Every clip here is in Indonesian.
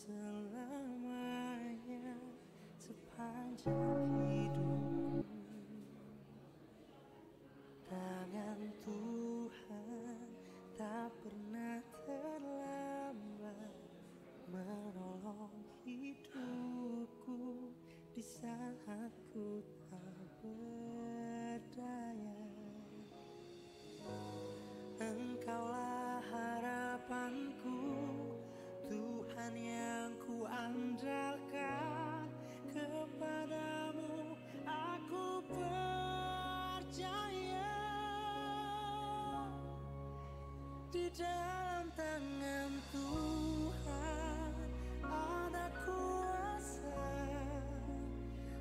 selamanya sepanjang hidupku. Tangan Tuhan tak pernah terlambat menolong hidupku di saat ku tak berdaya. Engkaulah harapanku, Tuhan yang ku andalkan, kepadamu aku percaya. Di dalam tangan Tuhan ada kuasa,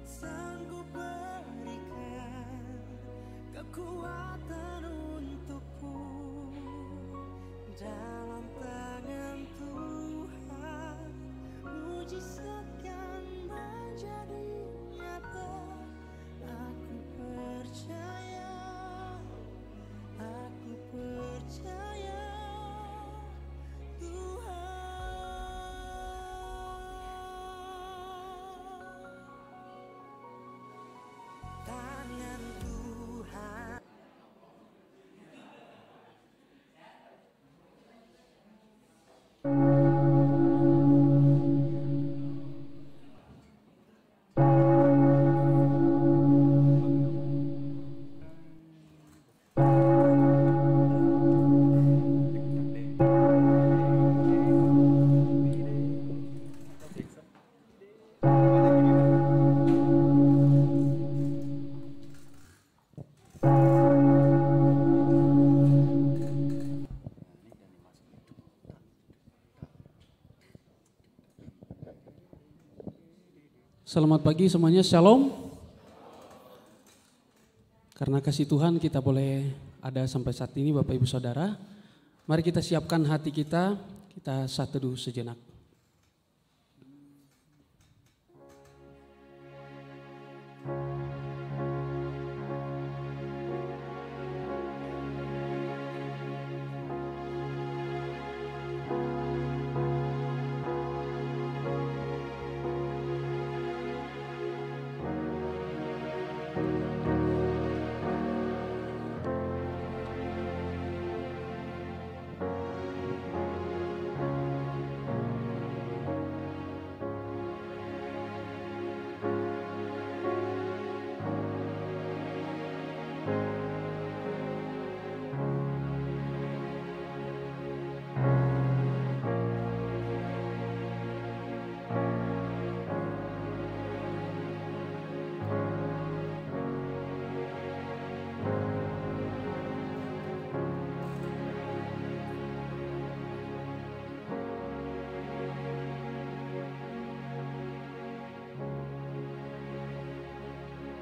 sanggup berikan kekuatan untukku. Dalam tangan Tuhan mujizat kan menjadi nyata. Aku percaya, aku percaya Tuhan. Tangan Tuhan. Selamat pagi semuanya, shalom. Karena kasih Tuhan kita boleh ada sampai saat ini Bapak Ibu Saudara. Mari kita siapkan hati kita saat teduh sejenak.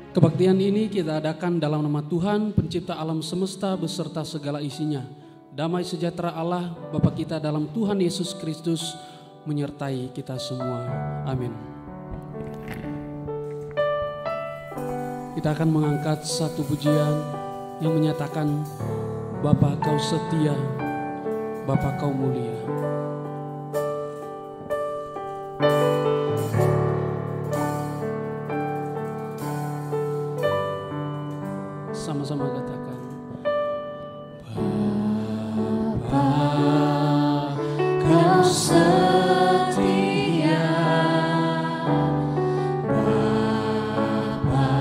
Kebaktian ini kita adakan dalam nama Tuhan, pencipta alam semesta beserta segala isinya. Damai sejahtera Allah, Bapa kita dalam Tuhan Yesus Kristus menyertai kita semua. Amin. Kita akan mengangkat satu pujian yang menyatakan, Bapa kau setia, Bapa kau mulia. Sama-sama katakan, Bapa kau setia, Bapa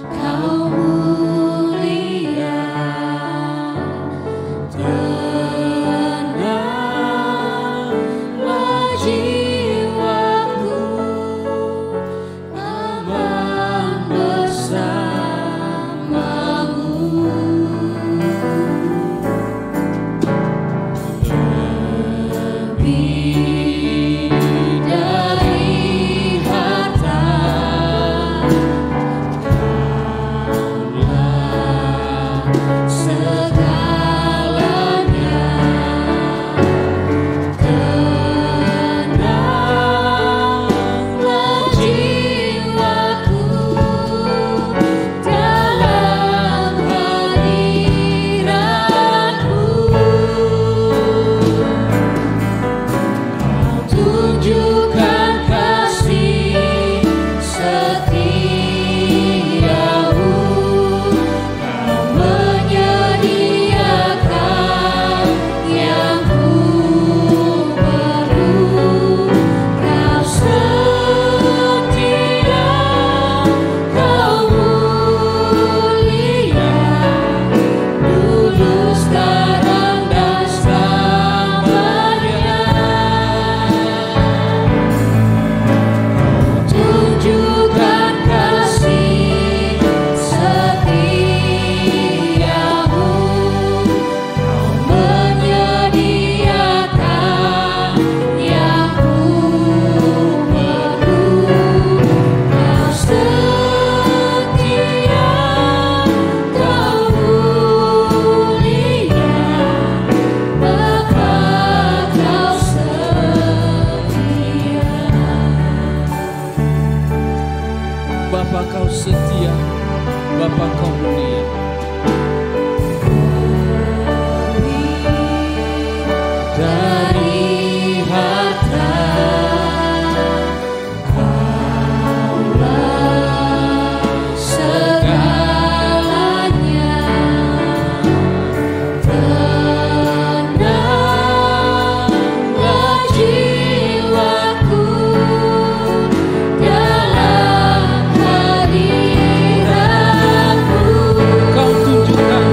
kau mulia, tenanglah jiwaku, aman bersama tunjukkan kasih setiamu, Kau menyediakan yang ku perlu, Kau setia, Kau mulia, dulu, sekarang, dan selamanya. Tunjukkan kasih setiamu, Kau menyediakan yang ku perlu, Kau setia, Kau mulia, Bapa, Kau setia. Bapa Kau setia, Bapa Kau mulia. Dari harta Kaulah segalanya, tenanglah jiwaku dalam hadirat-Mu. Kau tunjukkan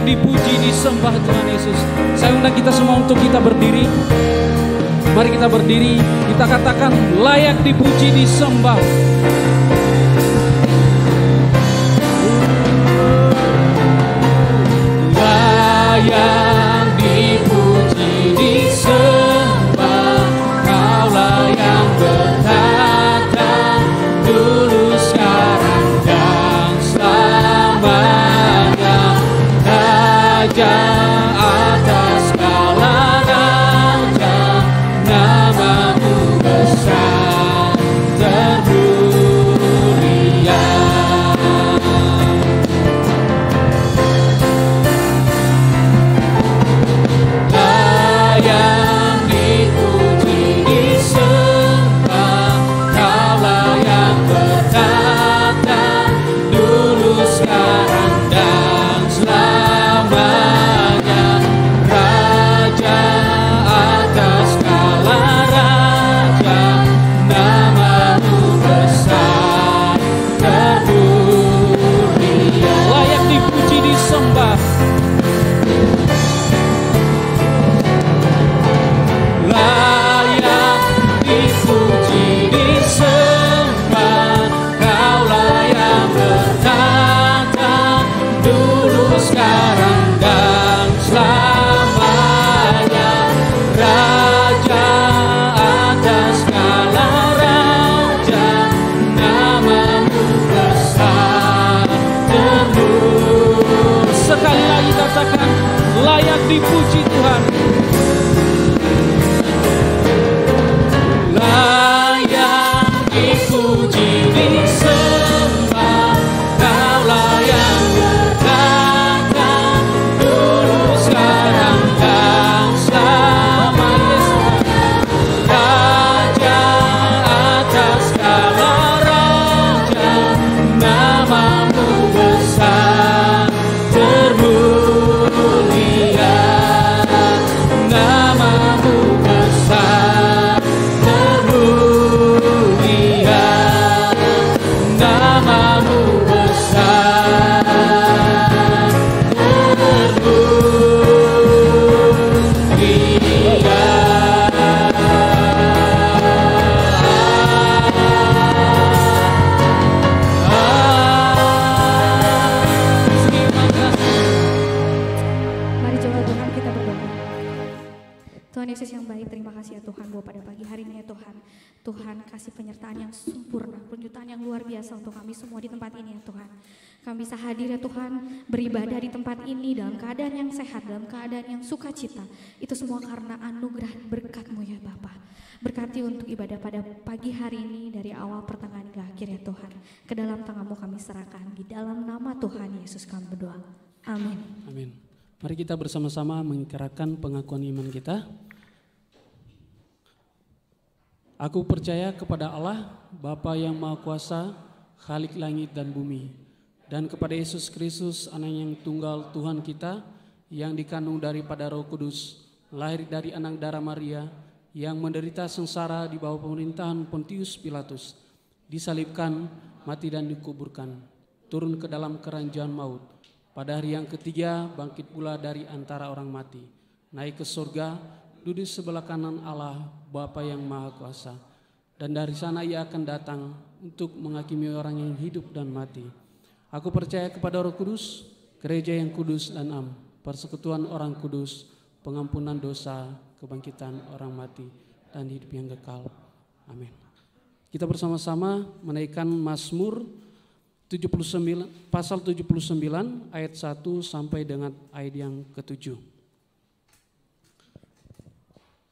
dipuji, disembah Tuhan Yesus. Saya undang kita semua untuk kita berdiri. Mari kita berdiri, kita katakan layak dipuji, disembah. Layak dipuji, disembah, Kaulah yang bertata dulu, sekarang, dan selamanya. Raja atas segala raja, nama-Mu besar terpuji. dipuji Tuhan. Layak dipuji, disembah, Kaulah yang berkata dulu, sekarang, dan selamanya. Raja atas segala raja, namamu besar termulia, namamu besar termulia, namamu besar termulia. Mari coba Tuhan kita berdoa. Tuhan Yesus yang baik, terima kasih ya Tuhan bahwa pada pagi hari ini ya Tuhan, Tuhan kasih penyertaan yang sempurna, penyertaan yang luar biasa untuk kami semua di tempat ini ya Tuhan. Kami bisa hadir ya Tuhan, beribadah di tempat ini dalam keadaan yang sehat, dalam keadaan yang sukacita. Itu semua karena anugerah berkat-Mu ya Bapa. Berkati untuk ibadah pada pagi hari ini dari awal pertengahan hingga akhir ya Tuhan. Ke dalam tangan-Mu kami serahkan, di dalam nama Tuhan Yesus kami berdoa. Amin. Amin. Mari kita bersama-sama mengikirkan pengakuan iman kita. Aku percaya kepada Allah, Bapa yang Maha Kuasa, Khalik langit dan bumi, dan kepada Yesus Kristus, Anak yang tunggal Tuhan kita, yang dikandung daripada Roh Kudus, lahir dari anak darah Maria, yang menderita sengsara di bawah pemerintahan Pontius Pilatus, disalibkan, mati dan dikuburkan, turun ke dalam keranjang maut. Pada hari yang ketiga bangkit pula dari antara orang mati, naik ke surga, duduk sebelah kanan Allah Bapa yang Maha Kuasa, dan dari sana Ia akan datang untuk menghakimi orang yang hidup dan mati. Aku percaya kepada Roh Kudus, gereja yang kudus dan am, persekutuan orang kudus, pengampunan dosa, kebangkitan orang mati, dan hidup yang kekal. Amin. Kita bersama-sama menaikkan Mazmur 79, pasal 79 ayat 1 sampai dengan ayat yang ke-7.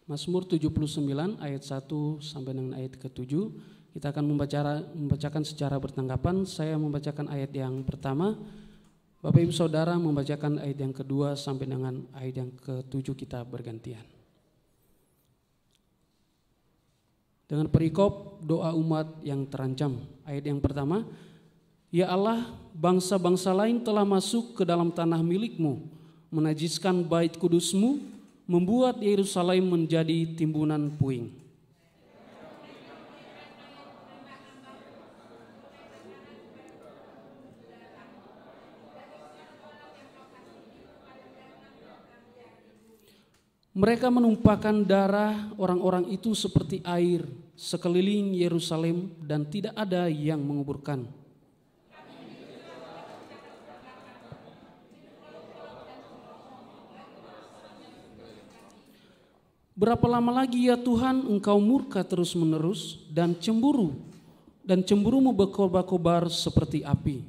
Mazmur 79 ayat 1 sampai dengan ayat ke-7. Kita akan membacakan secara bertanggapan. Saya membacakan ayat yang pertama, Bapak Ibu Saudara membacakan ayat yang kedua sampai dengan ayat yang ke-7, kita bergantian. Dengan perikop doa umat yang terancam. Ayat yang pertama, Ya Allah, bangsa-bangsa lain telah masuk ke dalam tanah milik-Mu, menajiskan bait kudus-Mu, membuat Yerusalem menjadi timbunan puing. Mereka menumpahkan darah orang-orang itu seperti air sekeliling Yerusalem, dan tidak ada yang menguburkan. Berapa lama lagi ya Tuhan Engkau murka terus-menerus dan cemburumu berkobar-kobar seperti api.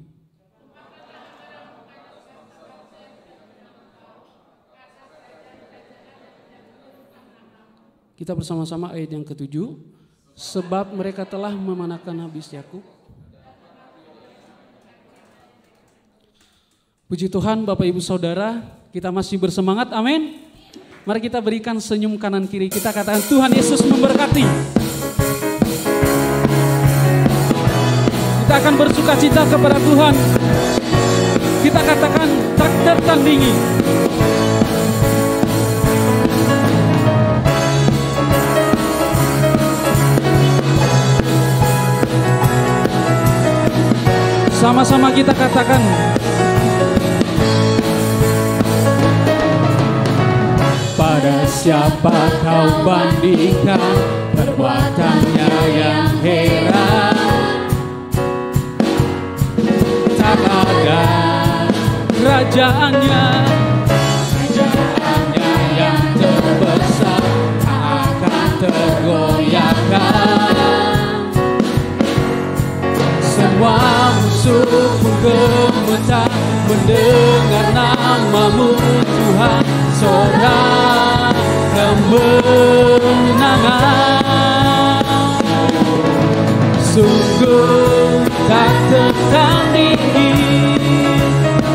Kita bersama-sama ayat yang ke-7. Sebab mereka telah memanakan habis Yakub. Puji Tuhan Bapak Ibu Saudara, kita masih bersemangat, amin. Mari kita berikan senyum kanan kiri, kita katakan Tuhan Yesus memberkati. Kita akan bersuka cita kepada Tuhan. Kita katakan tak tertandingi. Sama-sama kita katakan. Pada siapa kau bandingkan perbuatannya yang heran? Tak ada kerajaannya yang terbesar, tak akan tergoyahkan. Semua musuh pun gemetar mendengar namamu Tuhan. sorak kemenangan. Sungguh tak tertandingi,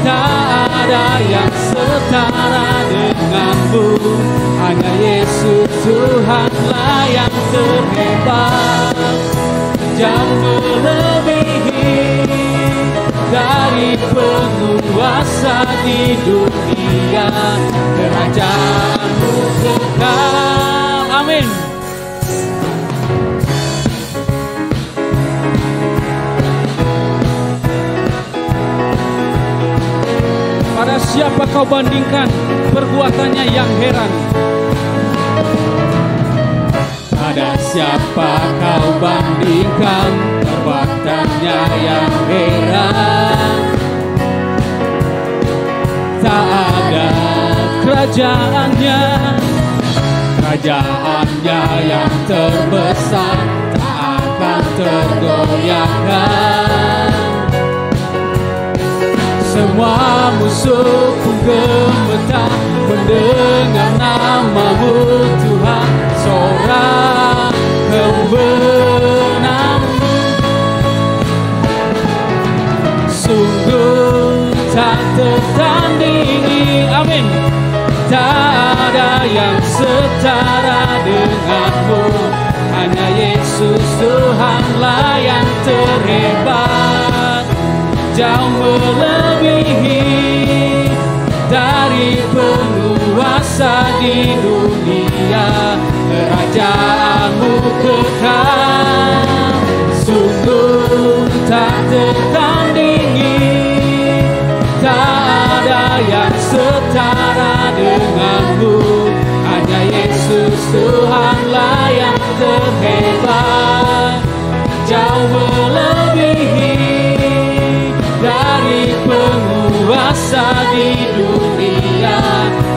tak ada yang setara denganmu. Hanya Yesus Tuhanlah yang terhebat, jauh melebihi dari penguasa di dunia. Kerajaan-Mu kekal. Amin. Pada siapa kau bandingkan perbuatannya yang heran? Pada siapa kau bandingkan perbuatannya yang heran? Tak ada kerajaannya, kerajaannya yang terbesar tak akan tergoyahkan. Semua musuh pun gemetar mendengar nama-Mu Tuhan. Sorak kemenangan-Mu, sungguh tak tertandingi. Amin. Tak ada yang setara denganmu. Hanya Yesus Tuhanlah yang terhebat, jauh melebihi dari penguasa di dunia. Kerajaan-Mu kekal, sungguh tak tertandingi. Tak ada yang setara denganmu. Hanya Yesus Tuhanlah yang terhebat, jauh melebihi dari penguasa di dunia.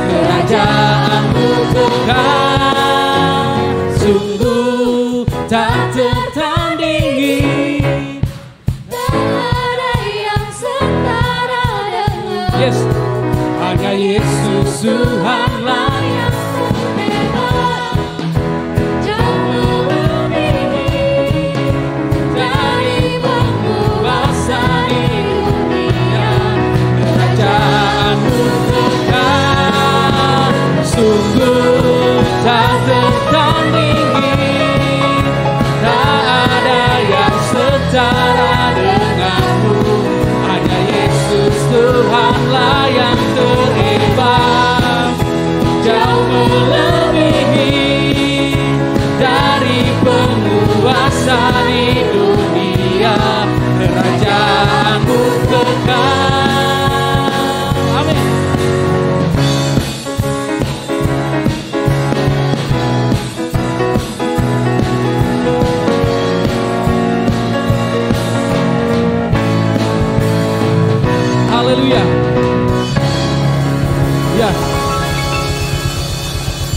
Kerajaan-Mu kekal, sungguh tak tertandingi. Tak ada yang setara dengan Yes, hanya Yesus Tuhanlah yang terhebat, jauh melebihi dari penguasa di dunia. Kerajaan-Mu kekal, sungguh tak tertandingi. Tak ada yang setara denganmu. Hanya Yesus Tuhanlah yang terhebat, jauh melebihi dari penguasa di dunia. Kerajaan-Mu kekal. Amin. Haleluya. Ya.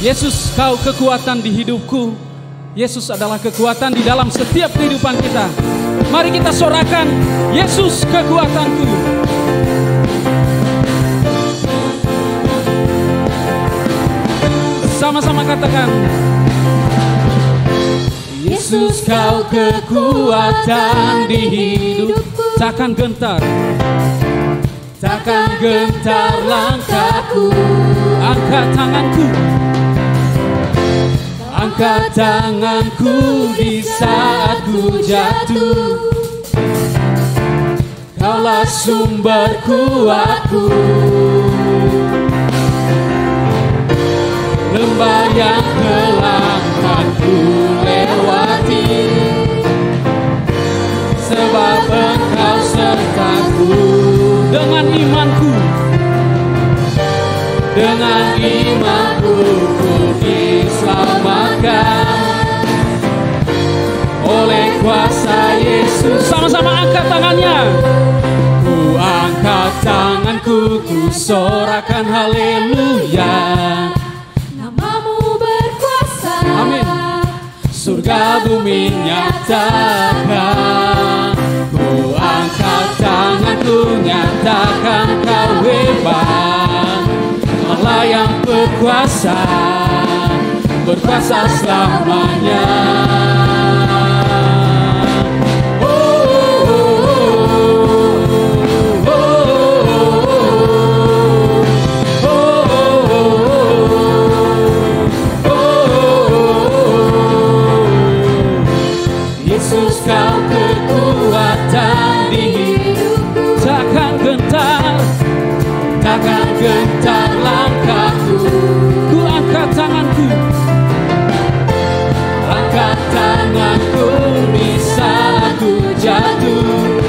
Yesus, Kau kekuatan di hidupku. Yesus adalah kekuatan di dalam setiap kehidupan kita. Mari kita sorakan, Yesus kekuatanku. Sama-sama katakan, Yesus, Kau kekuatan di hidupku. Takkan gentar, takkan gentar langkahku. Angkat tanganku, angkat tanganku di saat ku jatuh. Kaulah sumber kuatku. Lembah yang kelam kan ku lewati, sebab Engkau sertaku. Dengan imanku, dengan imanku ku diselamatkan oleh kuasa Yesus. Sama-sama angkat tangannya. Ku angkat tanganku, ku sorakan haleluya. Nama-Mu berkuasa. Amin. Surga bumi nyatakan. Ku angkat tanganku, nyatakan Kau hebat. Allah yang berkuasa, berkuasa selamanya. Yesus, kau kekuatan di hidupku, takkan gentar, takkan gentar langkahku. Ku angkat tanganku, angkat tanganku di saat ku jatuh.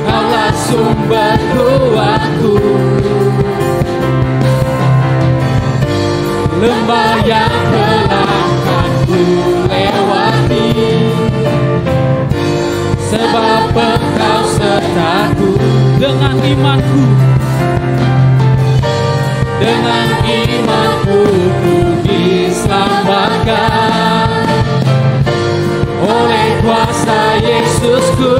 Kaulah sumber kuatku, lembah yang telah ku lewati, sebab Engkau sertaku. Dengan imanku, dengan imanku ku diselamatkan oleh kuasa Yesusku.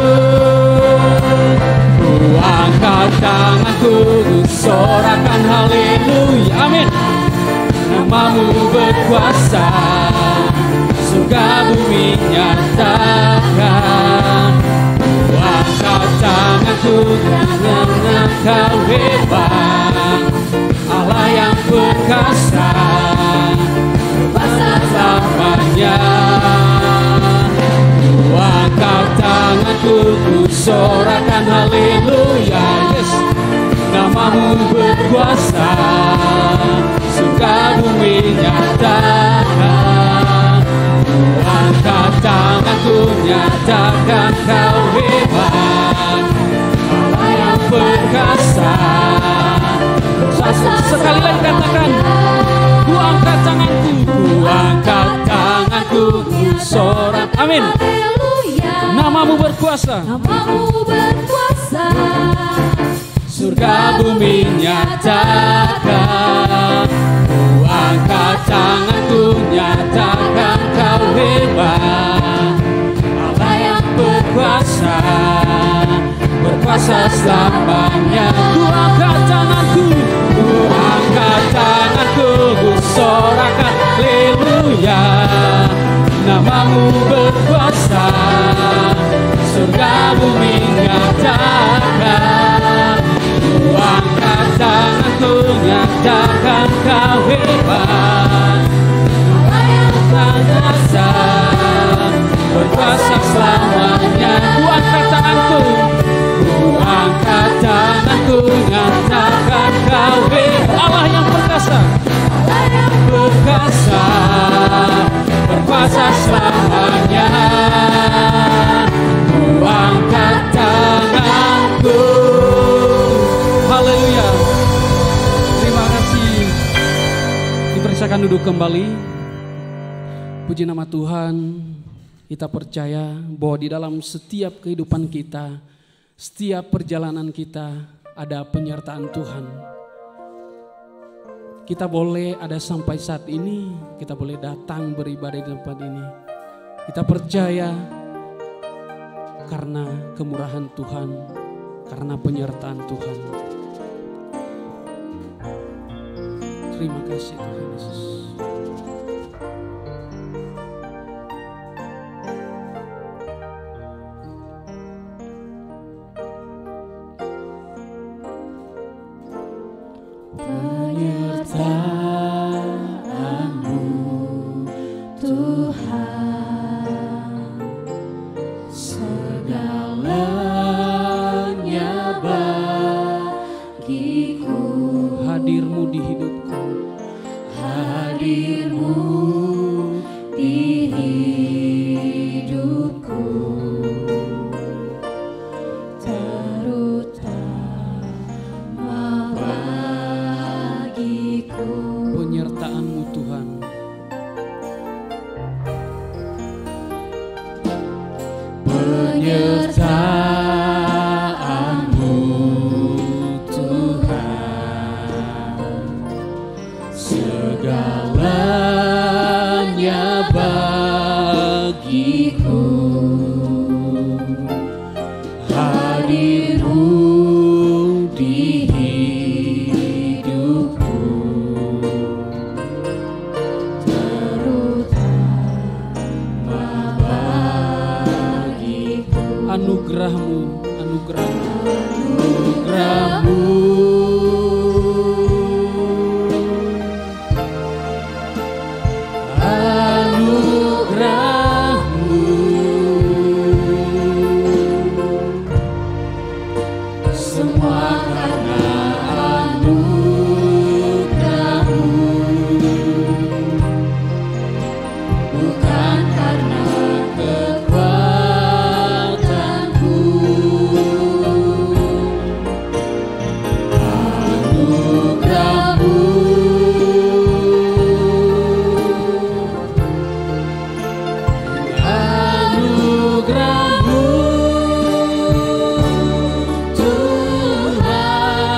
Ku angkat tanganku, ku sorakan haleluya, amin. Namamu berkuasa, surga bumi nyatakan. Ku angkat tanganku karena Engkau hebat, Allah yang perkasa, berkuasa selamanya. Ku angkat tanganku, ku sorakan haleluya, yes. Namamu berkuasa, surga bumi nyatakan. Ku angkat tanganku, nyatakan kau hebat, Allah yang perkasa, berkuasa. Sekali lagi katakan, ku angkat tanganku, ku angkat tanganku, ku sorak, amin. Namamu berkuasa, Namamu berkuasa, surga bumi nyatakan. Ku angkat tanganku, nyatakan kau hebat, Allah yang berkuasa, berkuasa selamanya. Ku angkat tanganku, ku angkat tanganku, ku sorakan haleluya. Namamu berkuasa, surga bumi nyatakan. Ku angkat tanganku, nyatakan kau hebat, Allah yang perkasa, berkuasa selamanya. Ku angkat tanganku, ku angkat tanganku, nyatakan kau hebat, Allah yang perkasa, Allah yang perkasa, berkuasa selamanya. Ku angkat tanganku. Haleluya. Terima kasih. Dipersilakan duduk kembali. Puji nama Tuhan. Kita percaya bahwa di dalam setiap kehidupan kita, setiap perjalanan kita ada penyertaan Tuhan. Kita boleh ada sampai saat ini, kita boleh datang beribadah di tempat ini. Kita percaya karena kemurahan Tuhan, karena penyertaan Tuhan. Terima kasih Tuhan Yesus. penyertaan-Mu Tuhan, segalanya bagiku. Hadir-Mu di hidupku, Hadir-Mu di hidupku, terutama Anugerah-Mu Tuhan.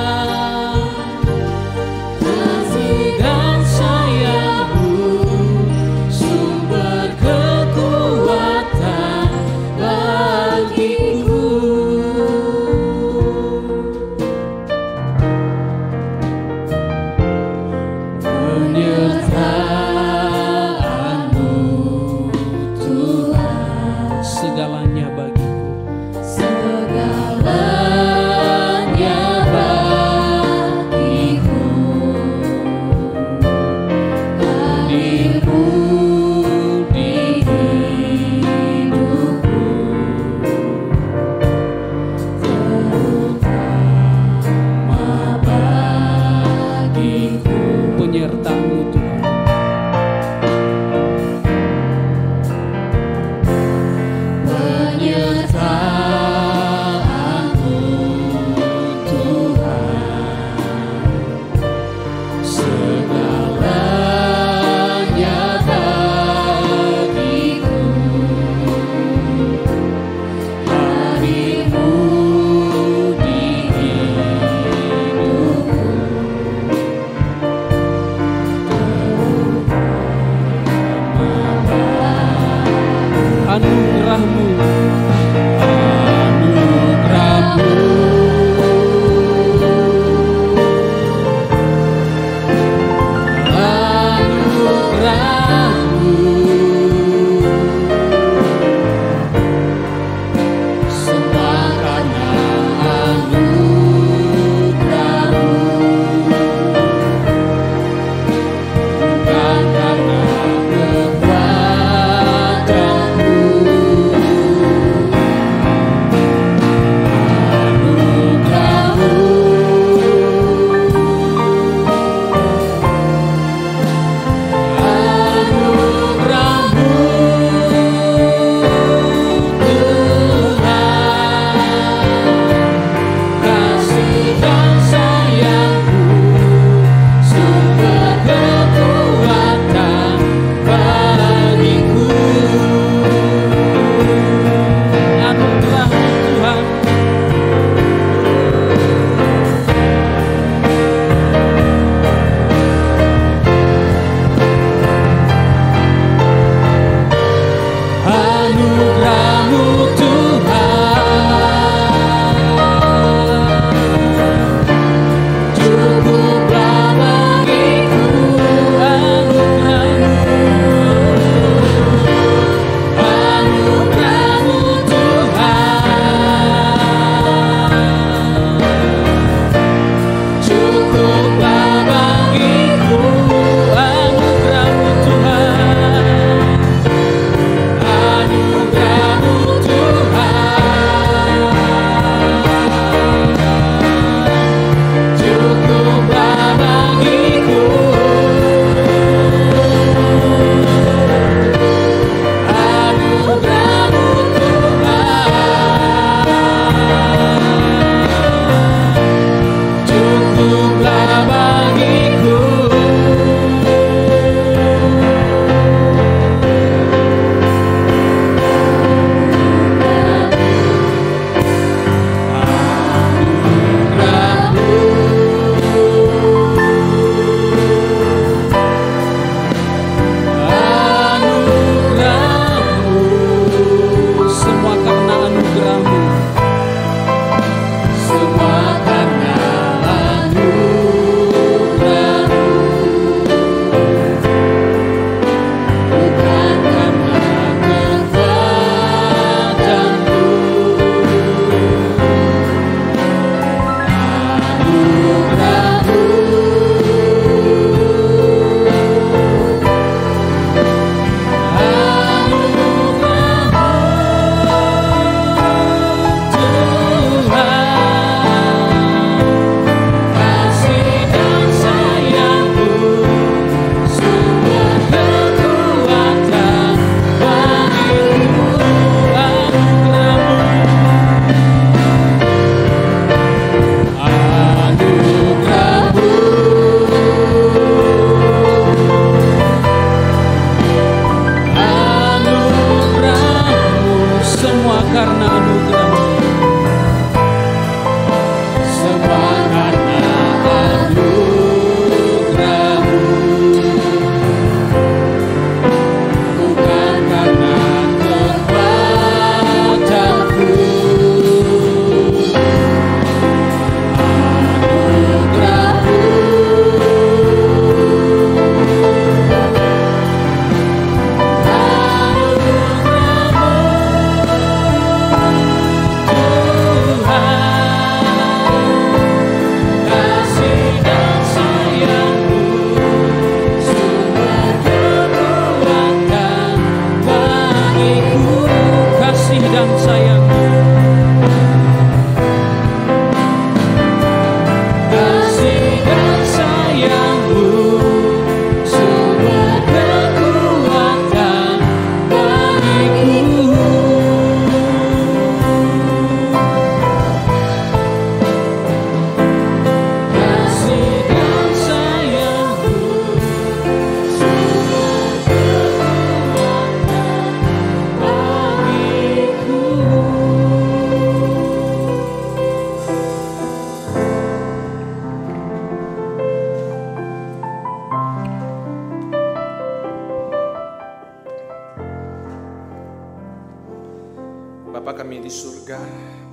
kami di surga,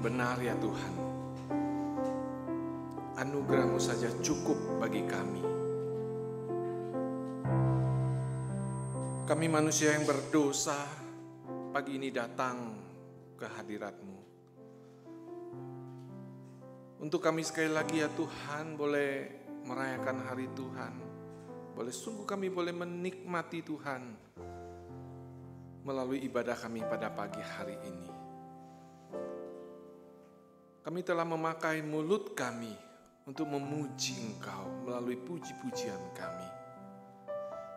benar ya Tuhan. Anugerah-Mu saja cukup bagi kami. Kami manusia yang berdosa, pagi ini datang ke hadirat-Mu. Untuk kami sekali lagi ya Tuhan, boleh merayakan hari Tuhan. Sungguh kami boleh menikmati Tuhan melalui ibadah kami pada pagi hari ini. Kami telah memakai mulut kami untuk memuji Engkau melalui puji-pujian kami.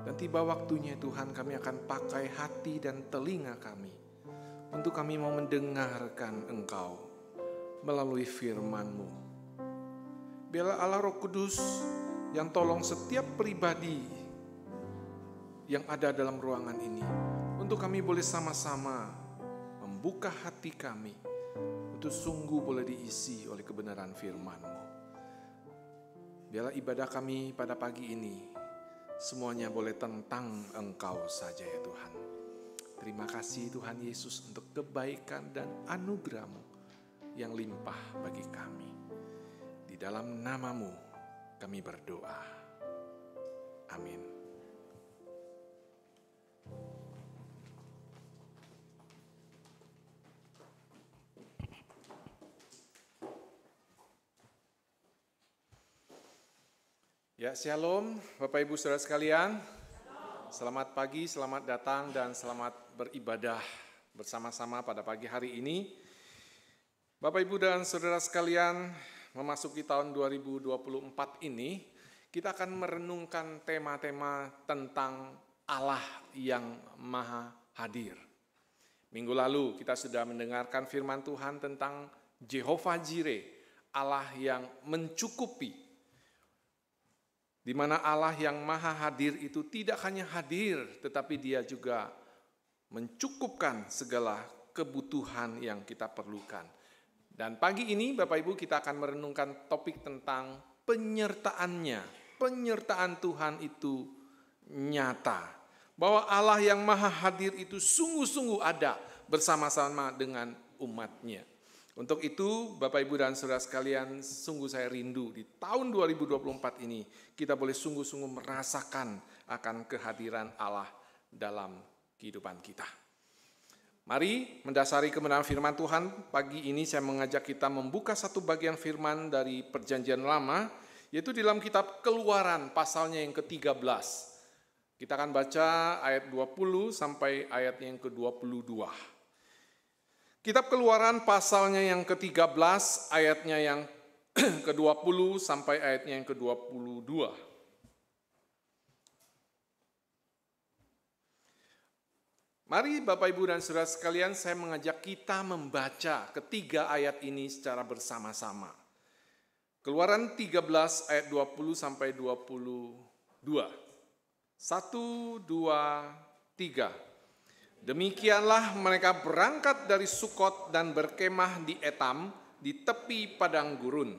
Dan tiba waktunya Tuhan, kami akan pakai hati dan telinga kami untuk kami mau mendengarkan Engkau melalui firman-Mu. Biarlah Allah Roh Kudus yang tolong setiap pribadi yang ada dalam ruangan ini, untuk kami boleh sama-sama membuka hati kami untuk sungguh boleh diisi oleh kebenaran firman-Mu. Biarlah ibadah kami pada pagi ini semuanya boleh tentang Engkau saja ya Tuhan. Terima kasih Tuhan Yesus untuk kebaikan dan anugerah-Mu yang limpah bagi kami. Di dalam nama-Mu kami berdoa. Amin. Ya, shalom Bapak Ibu Saudara sekalian. Selamat pagi, selamat datang dan selamat beribadah bersama-sama pada pagi hari ini. Bapak Ibu dan Saudara sekalian, memasuki tahun 2024 ini, kita akan merenungkan tema-tema tentang Allah yang Maha Hadir. Minggu lalu kita sudah mendengarkan firman Tuhan tentang Jehovah Jireh, Allah yang mencukupi. Di mana Allah yang Maha Hadir itu tidak hanya hadir, tetapi Dia juga mencukupkan segala kebutuhan yang kita perlukan. Dan pagi ini Bapak Ibu kita akan merenungkan topik tentang penyertaannya. Penyertaan Tuhan itu nyata. Bahwa Allah yang Maha Hadir itu sungguh-sungguh ada bersama-sama dengan umat-Nya. Untuk itu Bapak Ibu dan Saudara sekalian, sungguh saya rindu di tahun 2024 ini kita boleh sungguh-sungguh merasakan akan kehadiran Allah dalam kehidupan kita. Mari mendasari kebenaran firman Tuhan, pagi ini saya mengajak kita membuka satu bagian firman dari Perjanjian Lama, yaitu di dalam kitab Keluaran pasalnya yang ke-13. Kita akan baca ayat 20 sampai ayat yang ke-22. Kitab Keluaran pasalnya yang ke-13, ayatnya yang ke-20 sampai ayatnya yang ke-22. Mari Bapak Ibu dan Saudara sekalian, saya mengajak kita membaca ketiga ayat ini secara bersama-sama. Keluaran 13 ayat 20 sampai 22. 1, 2, 3. Demikianlah mereka berangkat dari Sukot dan berkemah di Etam di tepi padang gurun.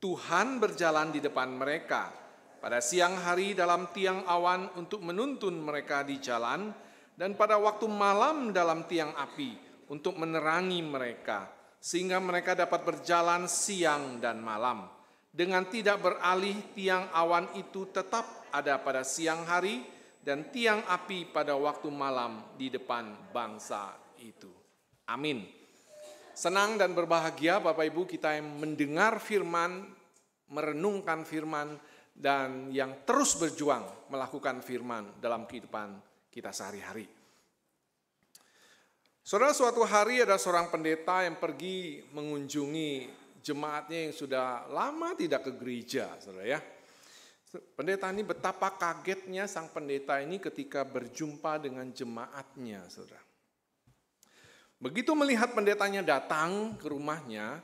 Tuhan berjalan di depan mereka pada siang hari dalam tiang awan untuk menuntun mereka di jalan, dan pada waktu malam dalam tiang api untuk menerangi mereka, sehingga mereka dapat berjalan siang dan malam. Dengan tidak beralih, tiang awan itu tetap ada pada siang hari, dan tiang api pada waktu malam di depan bangsa itu. Amin. Senang dan berbahagia Bapak Ibu kita yang mendengar firman, merenungkan firman, dan yang terus berjuang melakukan firman dalam kehidupan kita sehari-hari. Saudara, suatu hari ada seorang pendeta yang pergi mengunjungi jemaatnya yang sudah lama tidak ke gereja, saudara ya. Pendeta ini betapa kagetnya sang pendeta ini ketika berjumpa dengan jemaatnya, saudara. Begitu melihat pendetanya datang ke rumahnya,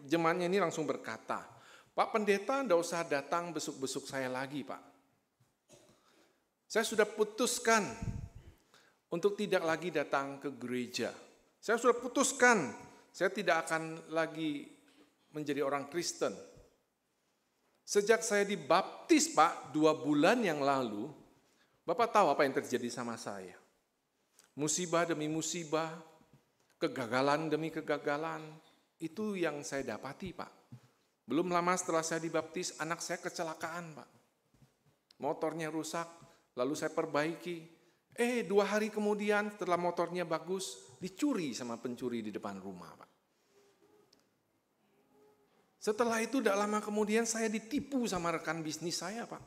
jemaatnya ini langsung berkata, "Pak Pendeta, tidak usah datang besuk-besuk saya lagi, Pak. Saya sudah putuskan untuk tidak lagi datang ke gereja. Saya sudah putuskan, saya tidak akan lagi menjadi orang Kristen. Sejak saya dibaptis, Pak, 2 bulan yang lalu, Bapak tahu apa yang terjadi sama saya? Musibah demi musibah, kegagalan demi kegagalan. Itu yang saya dapati, Pak. Belum lama setelah saya dibaptis, anak saya kecelakaan, Pak. Motornya rusak, lalu saya perbaiki. 2 hari kemudian setelah motornya bagus, dicuri sama pencuri di depan rumah, Pak. Setelah itu tidak lama kemudian saya ditipu sama rekan bisnis saya, Pak.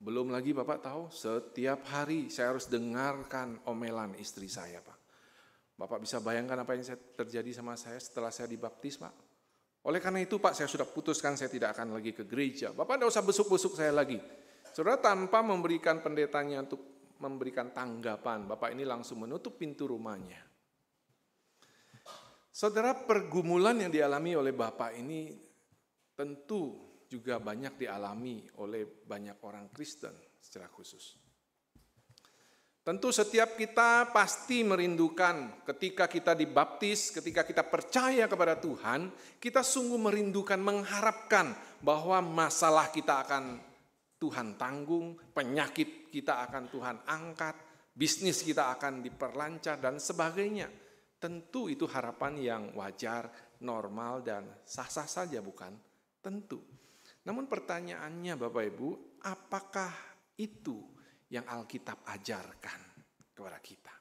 Belum lagi Bapak tahu, setiap hari saya harus dengarkan omelan istri saya, Pak. Bapak bisa bayangkan apa yang terjadi sama saya setelah saya dibaptis, Pak. Oleh karena itu, Pak, saya sudah putuskan saya tidak akan lagi ke gereja. Bapak tidak usah besuk-besuk saya lagi. Saudara, tanpa memberikan pendetanya untuk memberikan tanggapan, Bapak ini langsung menutup pintu rumahnya. Saudara, pergumulan yang dialami oleh Bapak ini tentu juga banyak dialami oleh banyak orang Kristen secara khusus. Tentu setiap kita pasti merindukan ketika kita dibaptis, ketika kita percaya kepada Tuhan, kita sungguh merindukan, mengharapkan bahwa masalah kita akan Tuhan tanggung, penyakit kita akan Tuhan angkat, bisnis kita akan diperlancar dan sebagainya. Tentu itu harapan yang wajar, normal dan sah-sah saja, bukan? Tentu. Namun pertanyaannya Bapak Ibu, apakah itu yang Alkitab ajarkan kepada kita?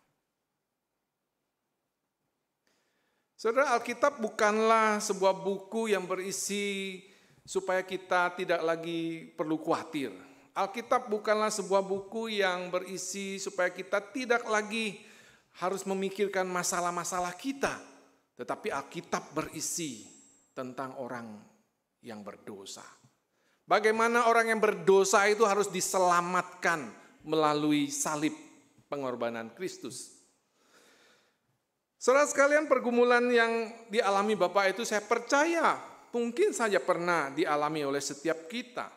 Saudara, Alkitab bukanlah sebuah buku yang berisi supaya kita tidak lagi perlu khawatir. Alkitab bukanlah sebuah buku yang berisi supaya kita tidak lagi harus memikirkan masalah-masalah kita. Tetapi Alkitab berisi tentang orang yang berdosa. Bagaimana orang yang berdosa itu harus diselamatkan melalui salib pengorbanan Kristus. Saudara sekalian, pergumulan yang dialami Bapak itu saya percaya mungkin saja pernah dialami oleh setiap kita.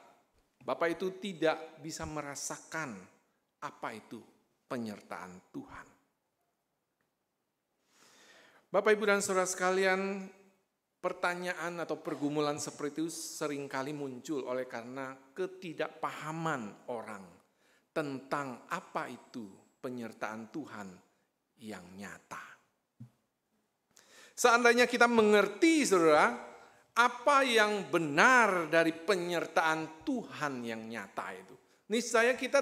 Bapak itu tidak bisa merasakan apa itu penyertaan Tuhan. Bapak, Ibu, dan saudara sekalian, pertanyaan atau pergumulan seperti itu seringkali muncul oleh karena ketidakpahaman orang tentang apa itu penyertaan Tuhan yang nyata. Seandainya kita mengerti, saudara, apa yang benar dari penyertaan Tuhan yang nyata itu, niscaya kita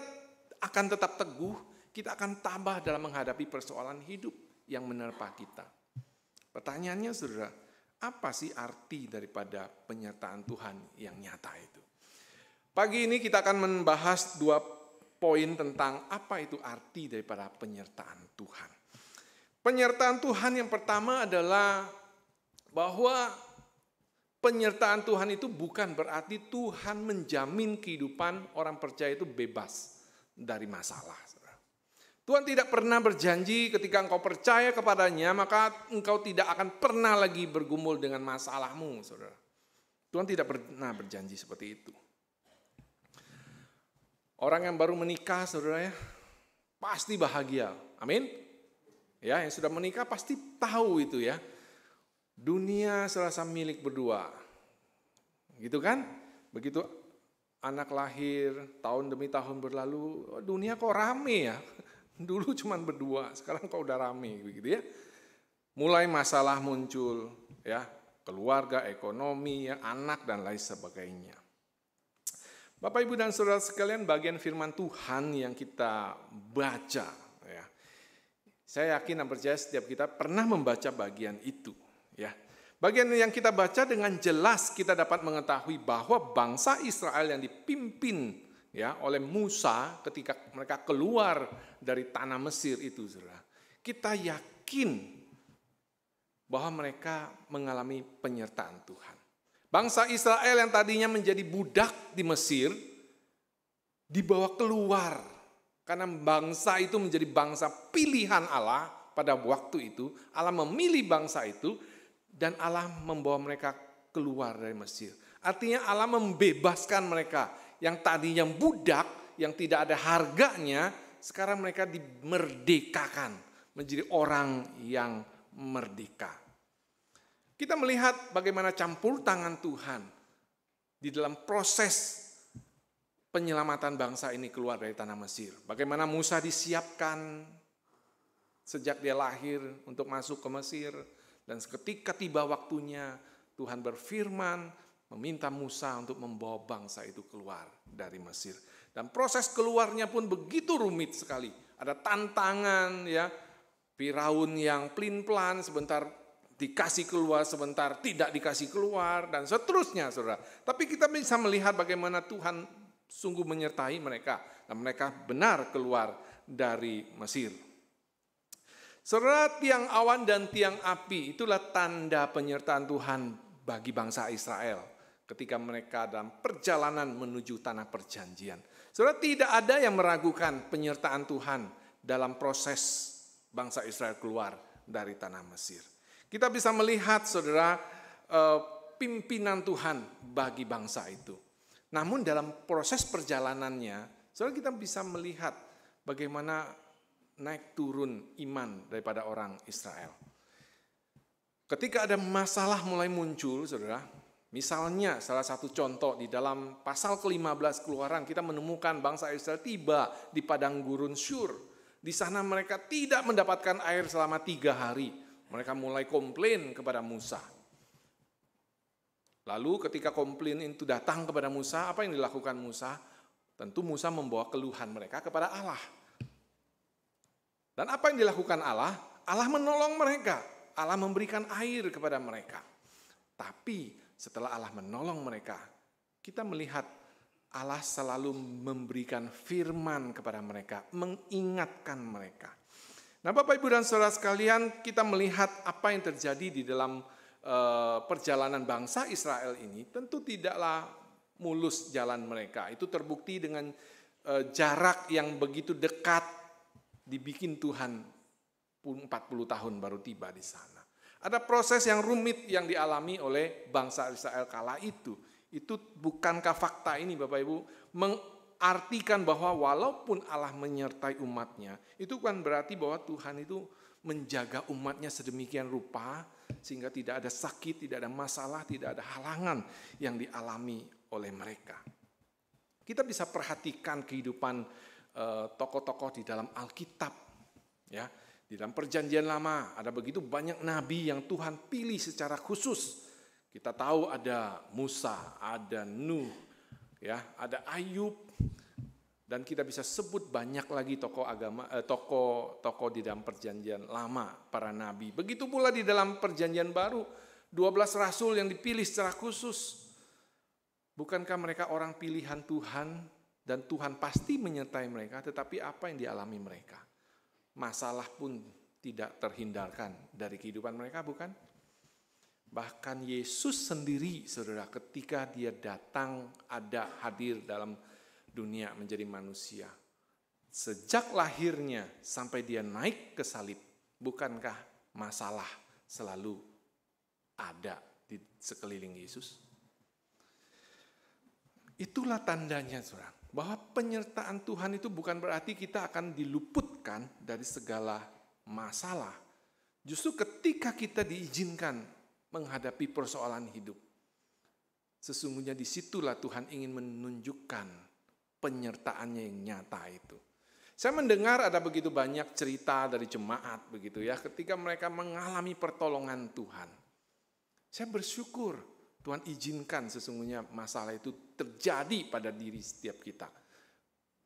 akan tetap teguh, kita akan tabah dalam menghadapi persoalan hidup yang menerpa kita. Pertanyaannya, saudara, apa sih arti daripada penyertaan Tuhan yang nyata itu? Pagi ini kita akan membahas 2 poin tentang apa itu arti daripada penyertaan Tuhan. Penyertaan Tuhan yang pertama adalah bahwa penyertaan Tuhan itu bukan berarti Tuhan menjamin kehidupan orang percaya itu bebas dari masalah. Tuhan tidak pernah berjanji ketika engkau percaya kepadanya, maka engkau tidak akan pernah lagi bergumul dengan masalahmu, saudara. Tuhan tidak pernah berjanji seperti itu. Orang yang baru menikah, saudara, ya, pasti bahagia. Amin. Ya, yang sudah menikah pasti tahu itu ya. Dunia serasa milik berdua. Gitu kan? Begitu anak lahir, tahun demi tahun berlalu, dunia kok rame ya. Dulu cuma berdua, sekarang kok udah rame begitu ya. Mulai masalah muncul ya, keluarga, ekonomi, ya, anak dan lain sebagainya. Bapak, Ibu, dan saudara sekalian, bagian firman Tuhan yang kita baca ya. Saya yakin dan percaya setiap kita pernah membaca bagian itu ya. Bagian yang kita baca dengan jelas kita dapat mengetahui bahwa bangsa Israel yang dipimpin ya oleh Musa ketika mereka keluar dari tanah Mesir itu, saudara, kita yakin bahwa mereka mengalami penyertaan Tuhan. Bangsa Israel yang tadinya menjadi budak di Mesir dibawa keluar karena bangsa itu menjadi bangsa pilihan Allah pada waktu itu. Allah memilih bangsa itu dan Allah membawa mereka keluar dari Mesir. Artinya Allah membebaskan mereka yang tadinya budak, yang tidak ada harganya, sekarang mereka dimerdekakan menjadi orang yang merdeka. Kita melihat bagaimana campur tangan Tuhan di dalam proses penyelamatan bangsa ini keluar dari tanah Mesir. Bagaimana Musa disiapkan sejak dia lahir untuk masuk ke Mesir. Dan ketika tiba waktunya, Tuhan berfirman, meminta Musa untuk membawa bangsa itu keluar dari Mesir. Dan proses keluarnya pun begitu rumit sekali. Ada tantangan, ya, Firaun yang pelin-pelan, sebentar dikasih keluar, sebentar tidak dikasih keluar, dan seterusnya, saudara. Tapi kita bisa melihat bagaimana Tuhan sungguh menyertai mereka, dan mereka benar keluar dari Mesir. Saudara, tiang awan dan tiang api itulah tanda penyertaan Tuhan bagi bangsa Israel ketika mereka dalam perjalanan menuju tanah perjanjian. Saudara, tidak ada yang meragukan penyertaan Tuhan dalam proses bangsa Israel keluar dari tanah Mesir. Kita bisa melihat, saudara, pimpinan Tuhan bagi bangsa itu. Namun dalam proses perjalanannya, saudara, kita bisa melihat bagaimana naik turun iman daripada orang Israel. Ketika ada masalah mulai muncul, saudara, misalnya salah satu contoh di dalam pasal ke-15 Keluaran, kita menemukan bangsa Israel tiba di padang gurun Syur. Di sana mereka tidak mendapatkan air selama 3 hari. Mereka mulai komplain kepada Musa. Lalu ketika komplain itu datang kepada Musa, apa yang dilakukan Musa? Tentu Musa membawa keluhan mereka kepada Allah. Dan apa yang dilakukan Allah? Allah menolong mereka. Allah memberikan air kepada mereka. Tapi setelah Allah menolong mereka, kita melihat Allah selalu memberikan firman kepada mereka, mengingatkan mereka. Nah, Bapak, Ibu, dan saudara sekalian, kita melihat apa yang terjadi di dalam perjalanan bangsa Israel ini, tentu tidaklah mulus jalan mereka. Itu terbukti dengan jarak yang begitu dekat dibikin Tuhan 40 tahun baru tiba di sana. Ada proses yang rumit yang dialami oleh bangsa Israel kala itu. Itu bukankah fakta ini, Bapak Ibu, mengartikan bahwa walaupun Allah menyertai umatnya, itu kan berarti bahwa Tuhan itu menjaga umatnya sedemikian rupa sehingga tidak ada sakit, tidak ada masalah, tidak ada halangan yang dialami oleh mereka. Kita bisa perhatikan kehidupan tokoh-tokoh di dalam Alkitab, ya. Di dalam Perjanjian Lama ada begitu banyak nabi yang Tuhan pilih secara khusus. Kita tahu ada Musa, ada Nuh, ya, ada Ayub, dan kita bisa sebut banyak lagi tokoh agama, tokoh di dalam Perjanjian Lama, para nabi. Begitu pula di dalam Perjanjian Baru, 12 rasul yang dipilih secara khusus. Bukankah mereka orang pilihan Tuhan dan Tuhan pasti menyertai mereka, tetapi apa yang dialami mereka? Masalah pun tidak terhindarkan dari kehidupan mereka, bukan? Bahkan Yesus sendiri, saudara, ketika dia datang, ada hadir dalam dunia menjadi manusia. Sejak lahirnya sampai dia naik ke salib, bukankah masalah selalu ada di sekeliling Yesus? Itulah tandanya, saudara, bahwa penyertaan Tuhan itu bukan berarti kita akan diluputkan dari segala masalah. Justru ketika kita diizinkan menghadapi persoalan hidup, sesungguhnya disitulah Tuhan ingin menunjukkan penyertaannya yang nyata itu. Saya mendengar ada begitu banyak cerita dari jemaat begitu ya, ketika mereka mengalami pertolongan Tuhan. Saya bersyukur Tuhan izinkan sesungguhnya masalah itu terjadi pada diri setiap kita.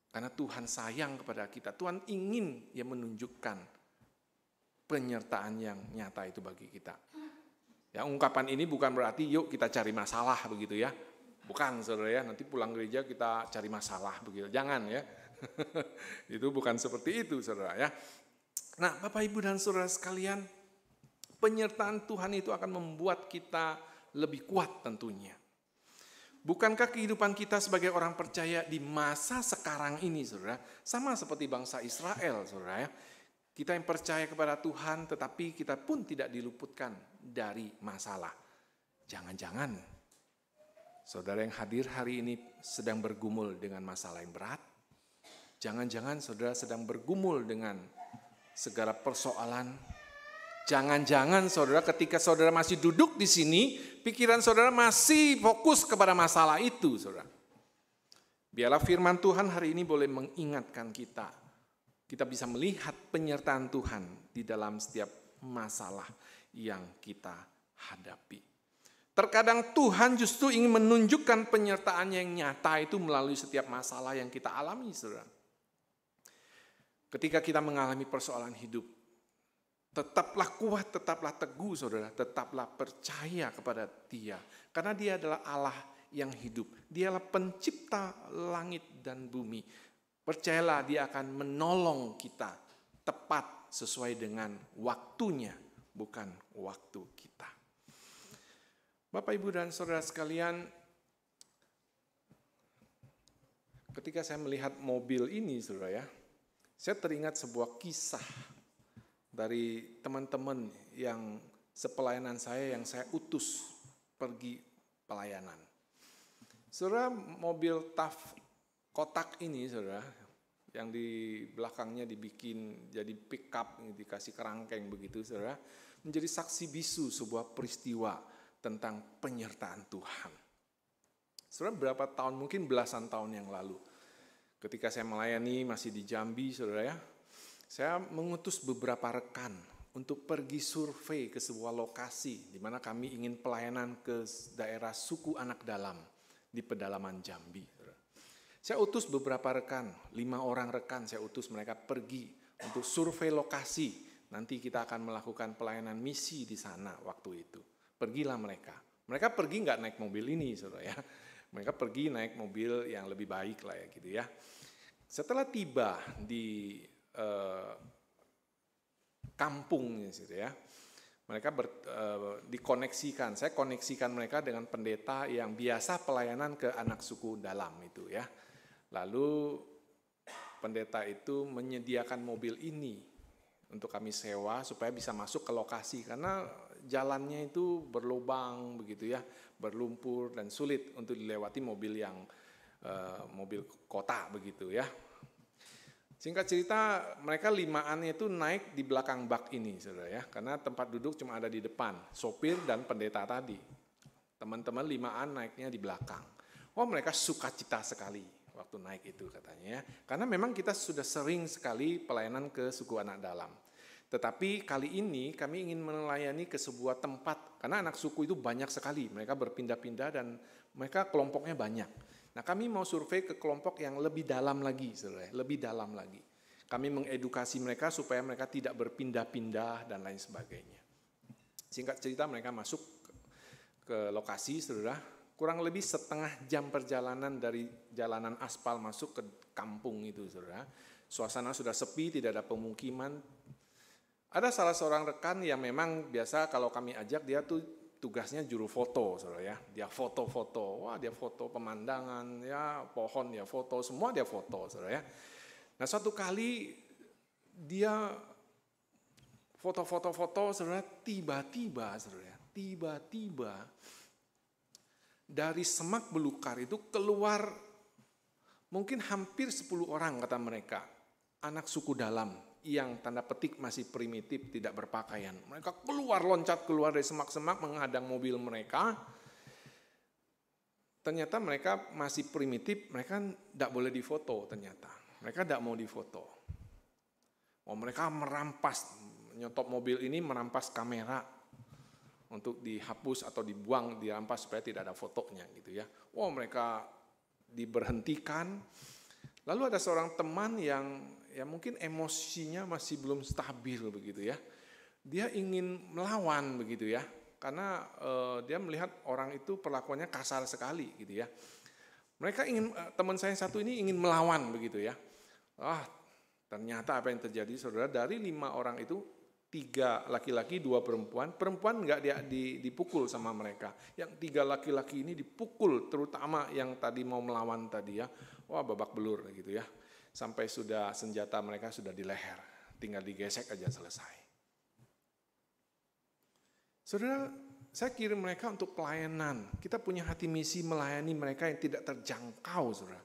Karena Tuhan sayang kepada kita. Tuhan ingin ya menunjukkan penyertaan yang nyata itu bagi kita. Ya, ungkapan ini bukan berarti yuk kita cari masalah begitu ya. Bukan, saudara ya, nanti pulang gereja kita cari masalah begitu. Jangan ya. Itu bukan seperti itu, saudara ya. Nah, Bapak, Ibu, dan saudara sekalian, penyertaan Tuhan itu akan membuat kita lebih kuat tentunya. Bukankah kehidupan kita sebagai orang percaya di masa sekarang ini, saudara, sama seperti bangsa Israel, saudara ya. Kita yang percaya kepada Tuhan, tetapi kita pun tidak diluputkan dari masalah. Jangan-jangan saudara yang hadir hari ini sedang bergumul dengan masalah yang berat. Jangan-jangan saudara sedang bergumul dengan segala persoalan. Jangan-jangan saudara ketika saudara masih duduk di sini, pikiran saudara masih fokus kepada masalah itu, saudara. Biarlah firman Tuhan hari ini boleh mengingatkan kita Kita bisa melihat penyertaan Tuhan di dalam setiap masalah yang kita hadapi. Terkadang Tuhan justru ingin menunjukkan penyertaan yang nyata itu melalui setiap masalah yang kita alami, saudara. Ketika kita mengalami persoalan hidup, tetaplah kuat, tetaplah teguh, saudara. Tetaplah percaya kepada Dia. Karena Dia adalah Allah yang hidup. Dialah pencipta langit dan bumi. Percayalah Dia akan menolong kita tepat sesuai dengan waktunya, bukan waktu kita. Bapak, Ibu, dan saudara sekalian, ketika saya melihat mobil ini, saudara ya, saya teringat sebuah kisah dari teman-teman yang sepelayanan saya yang saya utus pergi pelayanan. Saudara, mobil TAF kotak ini, saudara, yang di belakangnya dibikin jadi pick up, dikasih kerangkeng begitu, saudara, menjadi saksi bisu sebuah peristiwa tentang penyertaan Tuhan. Saudara, berapa tahun, mungkin belasan tahun yang lalu, ketika saya melayani masih di Jambi, saudara ya, saya mengutus beberapa rekan untuk pergi survei ke sebuah lokasi di mana kami ingin pelayanan ke daerah suku anak dalam di pedalaman Jambi. Saya utus beberapa rekan, 5 orang rekan saya utus mereka pergi untuk survei lokasi. Nanti kita akan melakukan pelayanan misi di sana waktu itu. Pergilah mereka. Mereka pergi nggak naik mobil ini, saudara ya. Mereka pergi naik mobil yang lebih baik lah ya gitu ya. Setelah tiba di kampung gitu ya, mereka dikoneksikan. Saya koneksikan mereka dengan pendeta yang biasa pelayanan ke anak suku dalam itu ya. Lalu pendeta itu menyediakan mobil ini untuk kami sewa supaya bisa masuk ke lokasi karena jalannya itu berlubang begitu ya, berlumpur dan sulit untuk dilewati mobil yang mobil kota begitu ya. Singkat cerita, mereka 5-an itu naik di belakang bak ini, saudara ya, karena tempat duduk cuma ada di depan, sopir dan pendeta tadi. Teman-teman 5-an naiknya di belakang. Oh, mereka sukacita sekali waktu naik itu katanya ya, karena memang kita sudah sering sekali pelayanan ke suku anak dalam. Tetapi kali ini kami ingin melayani ke sebuah tempat, karena anak suku itu banyak sekali, mereka berpindah-pindah dan mereka kelompoknya banyak. Nah, kami mau survei ke kelompok yang lebih dalam lagi, saudara, lebih dalam lagi. Kami mengedukasi mereka supaya mereka tidak berpindah-pindah dan lain sebagainya. Singkat cerita, mereka masuk ke lokasi, saudara, kurang lebih setengah jam perjalanan dari jalanan aspal masuk ke kampung itu, saudara. Suasana sudah sepi, tidak ada pemukiman. Ada salah seorang rekan yang memang biasa kalau kami ajak dia tuh tugasnya juru foto, saudara ya. Dia foto-foto, wah dia foto pemandangan, ya pohon dia foto, semua dia foto, saudara ya. Nah suatu kali dia foto-foto, saudara, tiba-tiba, saudara, tiba-tiba dari semak belukar itu keluar mungkin hampir 10 orang kata mereka, anak suku dalam yang tanda petik masih primitif, tidak berpakaian. Mereka loncat keluar dari semak-semak menghadang mobil mereka. Ternyata mereka masih primitif, mereka tidak boleh difoto ternyata. Mereka tidak mau difoto. Oh, mereka merampas, nyotop mobil ini merampas kamera untuk dihapus atau dibuang, dirampas supaya tidak ada fotonya gitu ya. Oh, mereka diberhentikan. Lalu ada seorang teman yang ya mungkin emosinya masih belum stabil begitu ya. Dia ingin melawan begitu ya. Karena dia melihat orang itu perlakuannya kasar sekali gitu ya. Mereka ingin, teman saya satu ini ingin melawan begitu ya. Ternyata apa yang terjadi, saudara, dari 5 orang itu 3 laki-laki, 2 perempuan. Perempuan enggak dipukul sama mereka. Yang 3 laki-laki ini dipukul, terutama yang tadi mau melawan tadi ya. Wah, babak belur gitu ya. Sampai sudah senjata mereka sudah di leher. Tinggal digesek aja selesai. Saudara, saya kirim mereka untuk pelayanan. Kita punya hati misi melayani mereka yang tidak terjangkau, saudara.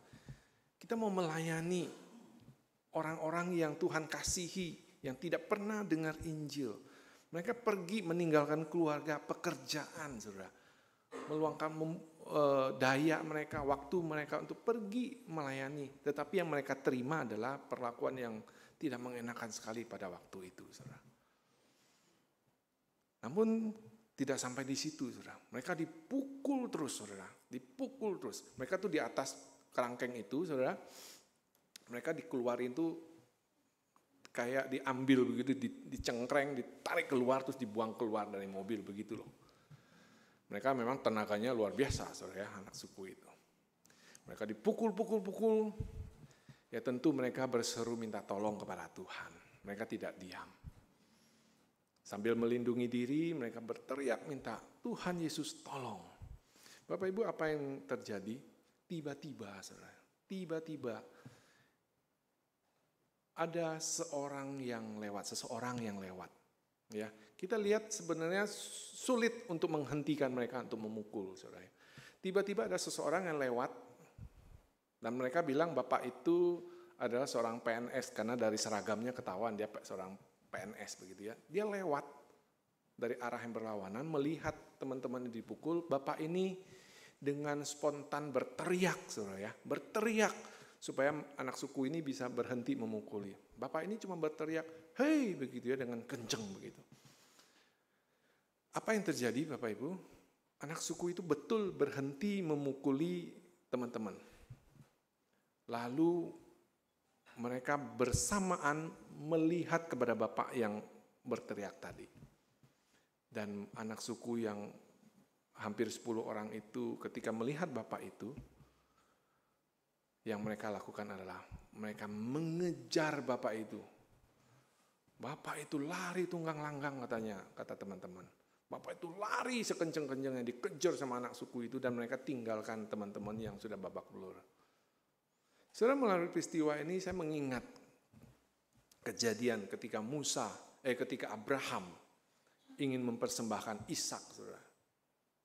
Kita mau melayani orang-orang yang Tuhan kasihi, yang tidak pernah dengar Injil. Mereka pergi meninggalkan keluarga, pekerjaan, saudara. Meluangkan daya mereka, waktu mereka untuk pergi melayani. Tetapi yang mereka terima adalah perlakuan yang tidak mengenakan sekali pada waktu itu, saudara. Namun tidak sampai di situ, saudara. Mereka dipukul terus, saudara. Dipukul terus. Mereka tuh di atas kerangkeng itu, saudara. Mereka dikeluarin tuh kayak diambil begitu, dicengkreng, ditarik keluar, terus dibuang keluar dari mobil begitu loh. Mereka memang tenaganya luar biasa, saudara ya, anak suku itu. Mereka dipukul. Ya tentu mereka berseru minta tolong kepada Tuhan. Mereka tidak diam. Sambil melindungi diri, mereka berteriak minta, Tuhan Yesus tolong. Bapak Ibu, apa yang terjadi? Tiba-tiba, saudara, tiba-tiba ada seseorang yang lewat. Ya, kita lihat sebenarnya sulit untuk menghentikan mereka untuk memukul, saudara. Tiba-tiba ada seseorang yang lewat, dan mereka bilang Bapak itu adalah seorang PNS, karena dari seragamnya ketahuan dia seorang PNS begitu ya. Dia lewat dari arah yang berlawanan, melihat teman-teman dipukul, Bapak ini dengan spontan berteriak, saudara ya, berteriak supaya anak suku ini bisa berhenti memukuli. Bapak ini cuma berteriak, hei begitu ya, dengan kenceng begitu. Apa yang terjadi Bapak Ibu? Anak suku itu betul berhenti memukuli teman-teman. Lalu mereka bersamaan melihat kepada Bapak yang berteriak tadi. Dan anak suku yang hampir 10 orang itu ketika melihat Bapak itu, yang mereka lakukan adalah mereka mengejar Bapak itu. Bapak itu lari tunggang langgang katanya, kata teman-teman. Bapak itu lari sekencang-kencangnya, dikejar sama anak suku itu dan mereka tinggalkan teman-teman yang sudah babak belur. Saudara, melalui peristiwa ini saya mengingat kejadian ketika ketika Abraham ingin mempersembahkan Ishak, saudara.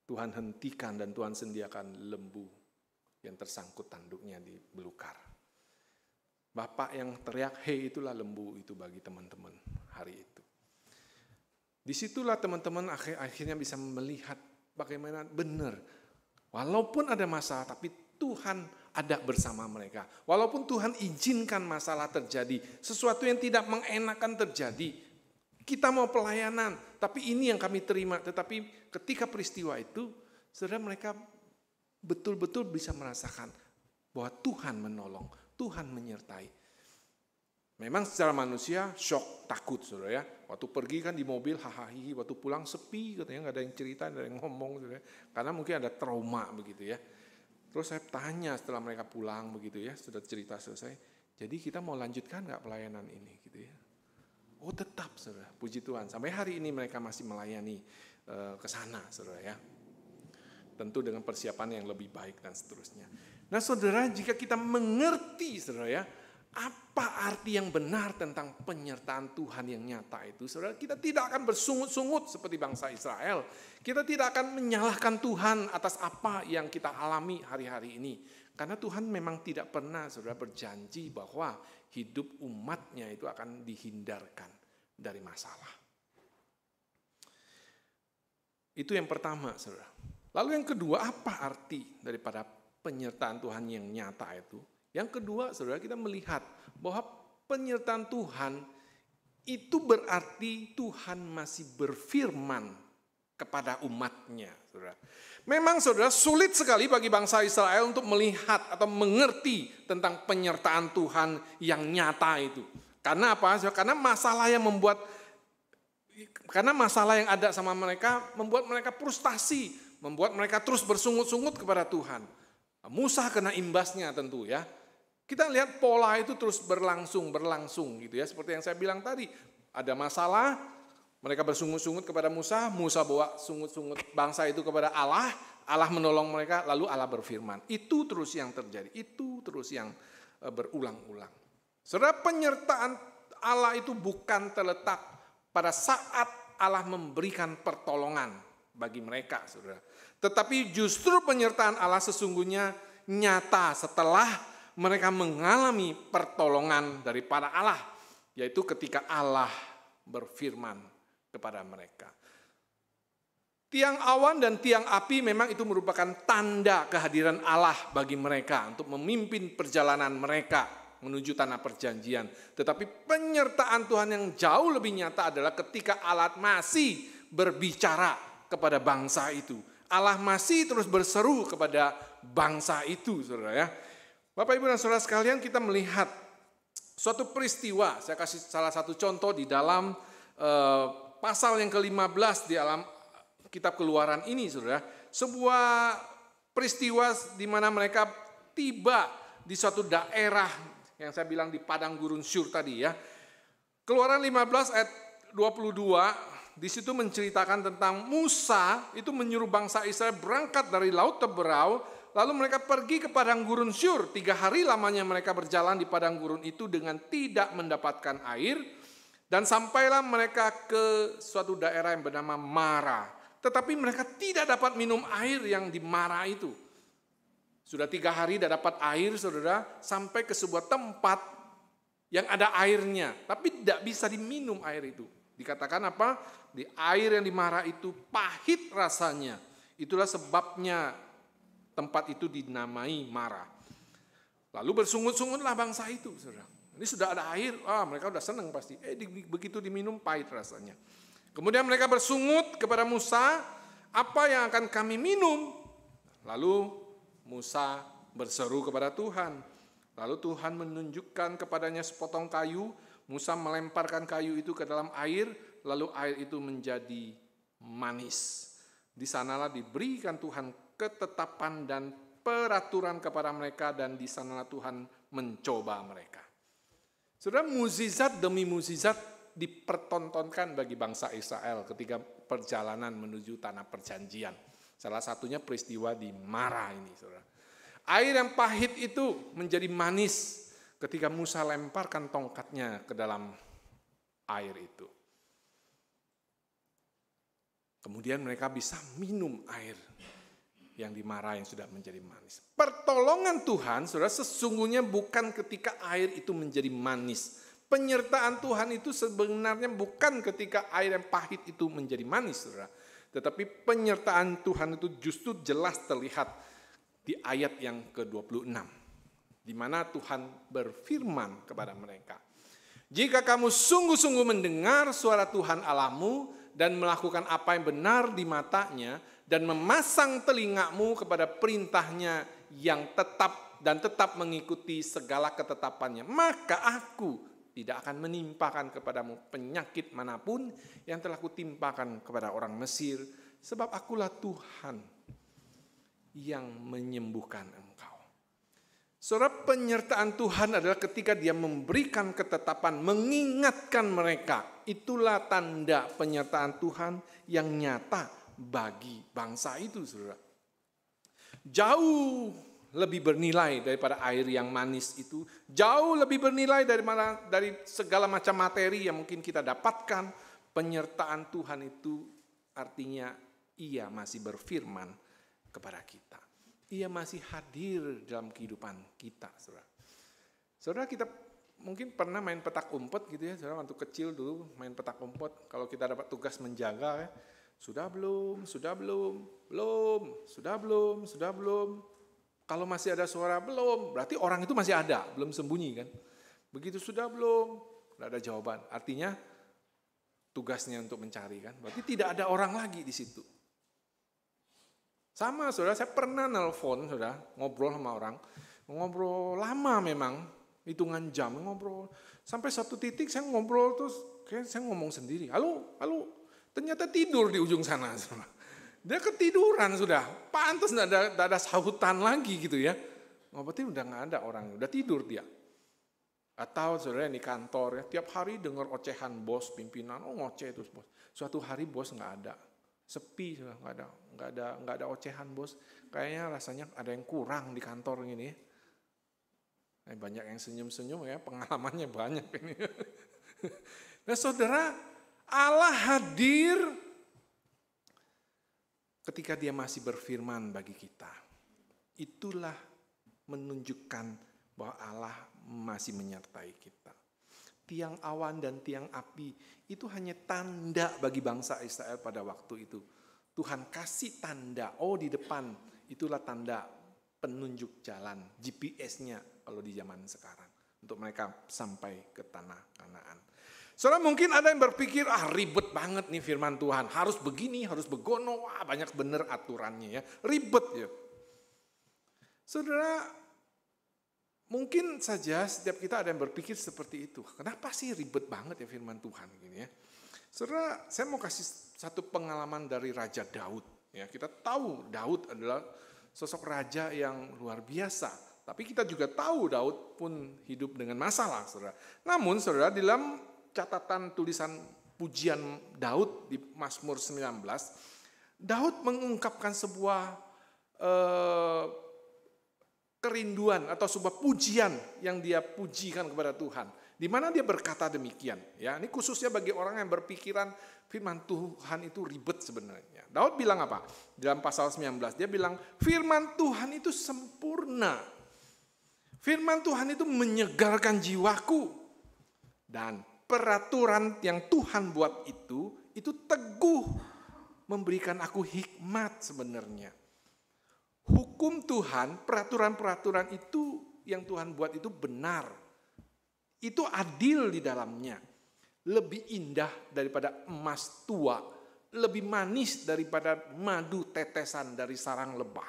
Tuhan hentikan dan Tuhan sediakan lembu yang tersangkut tanduknya di belukar. Bapak yang teriak, hei itulah lembu itu bagi teman-teman hari itu. Disitulah teman-teman akhirnya bisa melihat bagaimana benar. Walaupun ada masalah, tapi Tuhan ada bersama mereka. Walaupun Tuhan izinkan masalah terjadi, sesuatu yang tidak mengenakan terjadi. Kita mau pelayanan, tapi ini yang kami terima. Tetapi ketika peristiwa itu, saudara, mereka betul-betul bisa merasakan bahwa Tuhan menolong, Tuhan menyertai. Memang secara manusia shock, takut, saudara ya. Waktu pergi kan di mobil, hahaha, waktu pulang sepi, katanya nggak ada yang cerita, nggak ada yang ngomong, saudara. Karena mungkin ada trauma begitu ya. Terus saya tanya setelah mereka pulang begitu ya, sudah cerita selesai. Jadi kita mau lanjutkan nggak pelayanan ini gitu ya? Oh tetap, saudara, puji Tuhan. Sampai hari ini mereka masih melayani ke sana, saudara ya. Tentu dengan persiapan yang lebih baik dan seterusnya. Nah saudara, jika kita mengerti, saudara ya, apa arti yang benar tentang penyertaan Tuhan yang nyata itu, saudara, kita tidak akan bersungut-sungut seperti bangsa Israel. Kita tidak akan menyalahkan Tuhan atas apa yang kita alami hari-hari ini. Karena Tuhan memang tidak pernah, saudara, berjanji bahwa hidup umatnya itu akan dihindarkan dari masalah. Itu yang pertama, saudara. Lalu yang kedua, apa arti daripada penyertaan Tuhan yang nyata itu? Yang kedua, saudara, kita melihat bahwa penyertaan Tuhan itu berarti Tuhan masih berfirman kepada umatnya, saudara. Memang, saudara, sulit sekali bagi bangsa Israel untuk melihat atau mengerti tentang penyertaan Tuhan yang nyata itu. Karena apa? Karena masalah yang ada sama mereka membuat mereka frustasi, membuat mereka terus bersungut-sungut kepada Tuhan. Musa kena imbasnya tentu ya. Kita lihat pola itu terus berlangsung gitu ya. Seperti yang saya bilang tadi, ada masalah, mereka bersungut-sungut kepada Musa, Musa bawa sungut-sungut bangsa itu kepada Allah, Allah menolong mereka, lalu Allah berfirman. Itu terus yang terjadi, itu terus yang berulang-ulang. Saudara, penyertaan Allah itu bukan terletak pada saat Allah memberikan pertolongan bagi mereka, saudara. Tetapi justru penyertaan Allah sesungguhnya nyata setelah mereka mengalami pertolongan daripada Allah, yaitu ketika Allah berfirman kepada mereka. Tiang awan dan tiang api memang itu merupakan tanda kehadiran Allah bagi mereka untuk memimpin perjalanan mereka. menuju tanah perjanjian. Tetapi penyertaan Tuhan yang jauh lebih nyata adalah ketika Allah masih berbicara kepada bangsa itu. Allah masih terus berseru kepada bangsa itu, saudara ya. Bapak, Ibu, dan saudara sekalian, kita melihat suatu peristiwa. Saya kasih salah satu contoh di dalam pasal yang ke-15 di dalam kitab Keluaran ini, saudara. Sebuah peristiwa di mana mereka tiba di suatu daerah yang saya bilang di padang gurun Syur tadi ya. Keluaran 15 ayat 22. Di situ menceritakan tentang Musa itu menyuruh bangsa Israel berangkat dari Laut Teberau, lalu mereka pergi ke padang gurun Syur. 3 hari lamanya mereka berjalan di padang gurun itu dengan tidak mendapatkan air, dan sampailah mereka ke suatu daerah yang bernama Mara. Tetapi mereka tidak dapat minum air yang di Mara itu. Sudah 3 hari tidak dapat air, saudara, sampai ke sebuah tempat yang ada airnya, tapi tidak bisa diminum air itu. Dikatakan apa? Di air yang di Mara itu pahit rasanya. Itulah sebabnya tempat itu dinamai Mara. Lalu bersungut-sungutlah bangsa itu, saudara. Ini sudah ada air, mereka sudah senang pasti. Begitu diminum pahit rasanya. Kemudian mereka bersungut kepada Musa, apa yang akan kami minum? Lalu Musa berseru kepada Tuhan. Lalu Tuhan menunjukkan kepadanya sepotong kayu. Musa melemparkan kayu itu ke dalam air, lalu air itu menjadi manis. Di sanalah diberikan Tuhan ketetapan dan peraturan kepada mereka, dan di sanalah Tuhan mencoba mereka. Saudara, mukjizat demi mukjizat dipertontonkan bagi bangsa Israel ketika perjalanan menuju tanah perjanjian. Salah satunya peristiwa di Mara ini, saudara. Air yang pahit itu menjadi manis ketika Musa lemparkan tongkatnya ke dalam air itu. Kemudian mereka bisa minum air yang di Mara yang sudah menjadi manis. Pertolongan Tuhan, saudara, sesungguhnya bukan ketika air itu menjadi manis. Penyertaan Tuhan itu sebenarnya bukan ketika air yang pahit itu menjadi manis, saudara. Tetapi penyertaan Tuhan itu justru jelas terlihat di ayat yang ke-26. Di mana Tuhan berfirman kepada mereka, jika kamu sungguh-sungguh mendengar suara Tuhan Allahmu dan melakukan apa yang benar di matanya dan memasang telingamu kepada perintahnya yang tetap mengikuti segala ketetapannya, maka aku tidak akan menimpakan kepadamu penyakit manapun yang telah kutimpakan kepada orang Mesir, sebab akulah Tuhan yang menyembuhkan engkau. Saudara, penyertaan Tuhan adalah ketika Dia memberikan ketetapan, mengingatkan mereka. Itulah tanda penyertaan Tuhan yang nyata bagi bangsa itu, saudara. Jauh lebih bernilai daripada air yang manis itu. Jauh lebih bernilai dari segala macam materi yang mungkin kita dapatkan. Penyertaan Tuhan itu artinya Ia masih berfirman kepada kita. Ia masih hadir dalam kehidupan kita, saudara. Saudara, kita mungkin pernah main petak umpet gitu ya, saudara, waktu kecil dulu main petak umpet. Kalau kita dapat tugas menjaga ya, sudah belum. Kalau masih ada suara belum, berarti orang itu masih ada, belum sembunyi kan. Begitu sudah belum, tidak ada jawaban. Artinya tugasnya untuk mencari kan, berarti tidak ada orang lagi di situ. Sama, saudara, saya pernah nelpon, saudara, ngobrol sama orang, ngobrol lama memang, hitungan jam ngobrol. Sampai satu titik saya ngobrol terus, kayak saya ngomong sendiri, halo, ternyata tidur di ujung sana, saudara. Dia ketiduran sudah, pantas tidak ada sahutan lagi gitu ya. Berarti udah nggak ada orang, udah tidur dia. Atau saudara di kantor ya, tiap hari dengar ocehan bos, pimpinan, ngoceh terus bos. Suatu hari bos nggak ada. Sepi, nggak ada ocehan bos. Kayaknya rasanya ada yang kurang di kantor ini. Banyak yang senyum-senyum ya, pengalamannya banyak ini. Nah saudara, Allah hadir ketika Dia masih berfirman bagi kita. Itulah menunjukkan bahwa Allah masih menyertai kita. Tiang awan dan tiang api itu hanya tanda bagi bangsa Israel pada waktu itu. Tuhan kasih tanda, di depan itulah tanda penunjuk jalan, GPS-nya kalau di zaman sekarang. untuk mereka sampai ke tanah Kanaan. Saudara, mungkin ada yang berpikir, ribet banget nih firman Tuhan. Harus begini, harus begono, banyak bener aturannya ya. Ribet ya. Saudara, mungkin saja setiap kita ada yang berpikir seperti itu. Kenapa sih ribet banget ya firman Tuhan gini ya? Saudara, saya mau kasih satu pengalaman dari Raja Daud. Ya, kita tahu Daud adalah sosok raja yang luar biasa. Tapi kita juga tahu Daud pun hidup dengan masalah, saudara. Namun, saudara, di dalam catatan tulisan pujian Daud di Mazmur 19, Daud mengungkapkan sebuah kerinduan atau sebuah pujian yang dia pujikan kepada Tuhan. Di mana dia berkata demikian. Ya, ini khususnya bagi orang yang berpikiran firman Tuhan itu ribet sebenarnya. Daud bilang apa? Dalam pasal 19 dia bilang firman Tuhan itu sempurna. Firman Tuhan itu menyegarkan jiwaku. Dan peraturan yang Tuhan buat itu teguh, memberikan aku hikmat sebenarnya. Hukum Tuhan, peraturan-peraturan itu yang Tuhan buat itu benar. Itu adil di dalamnya. Lebih indah daripada emas tua, lebih manis daripada madu tetesan dari sarang lebah.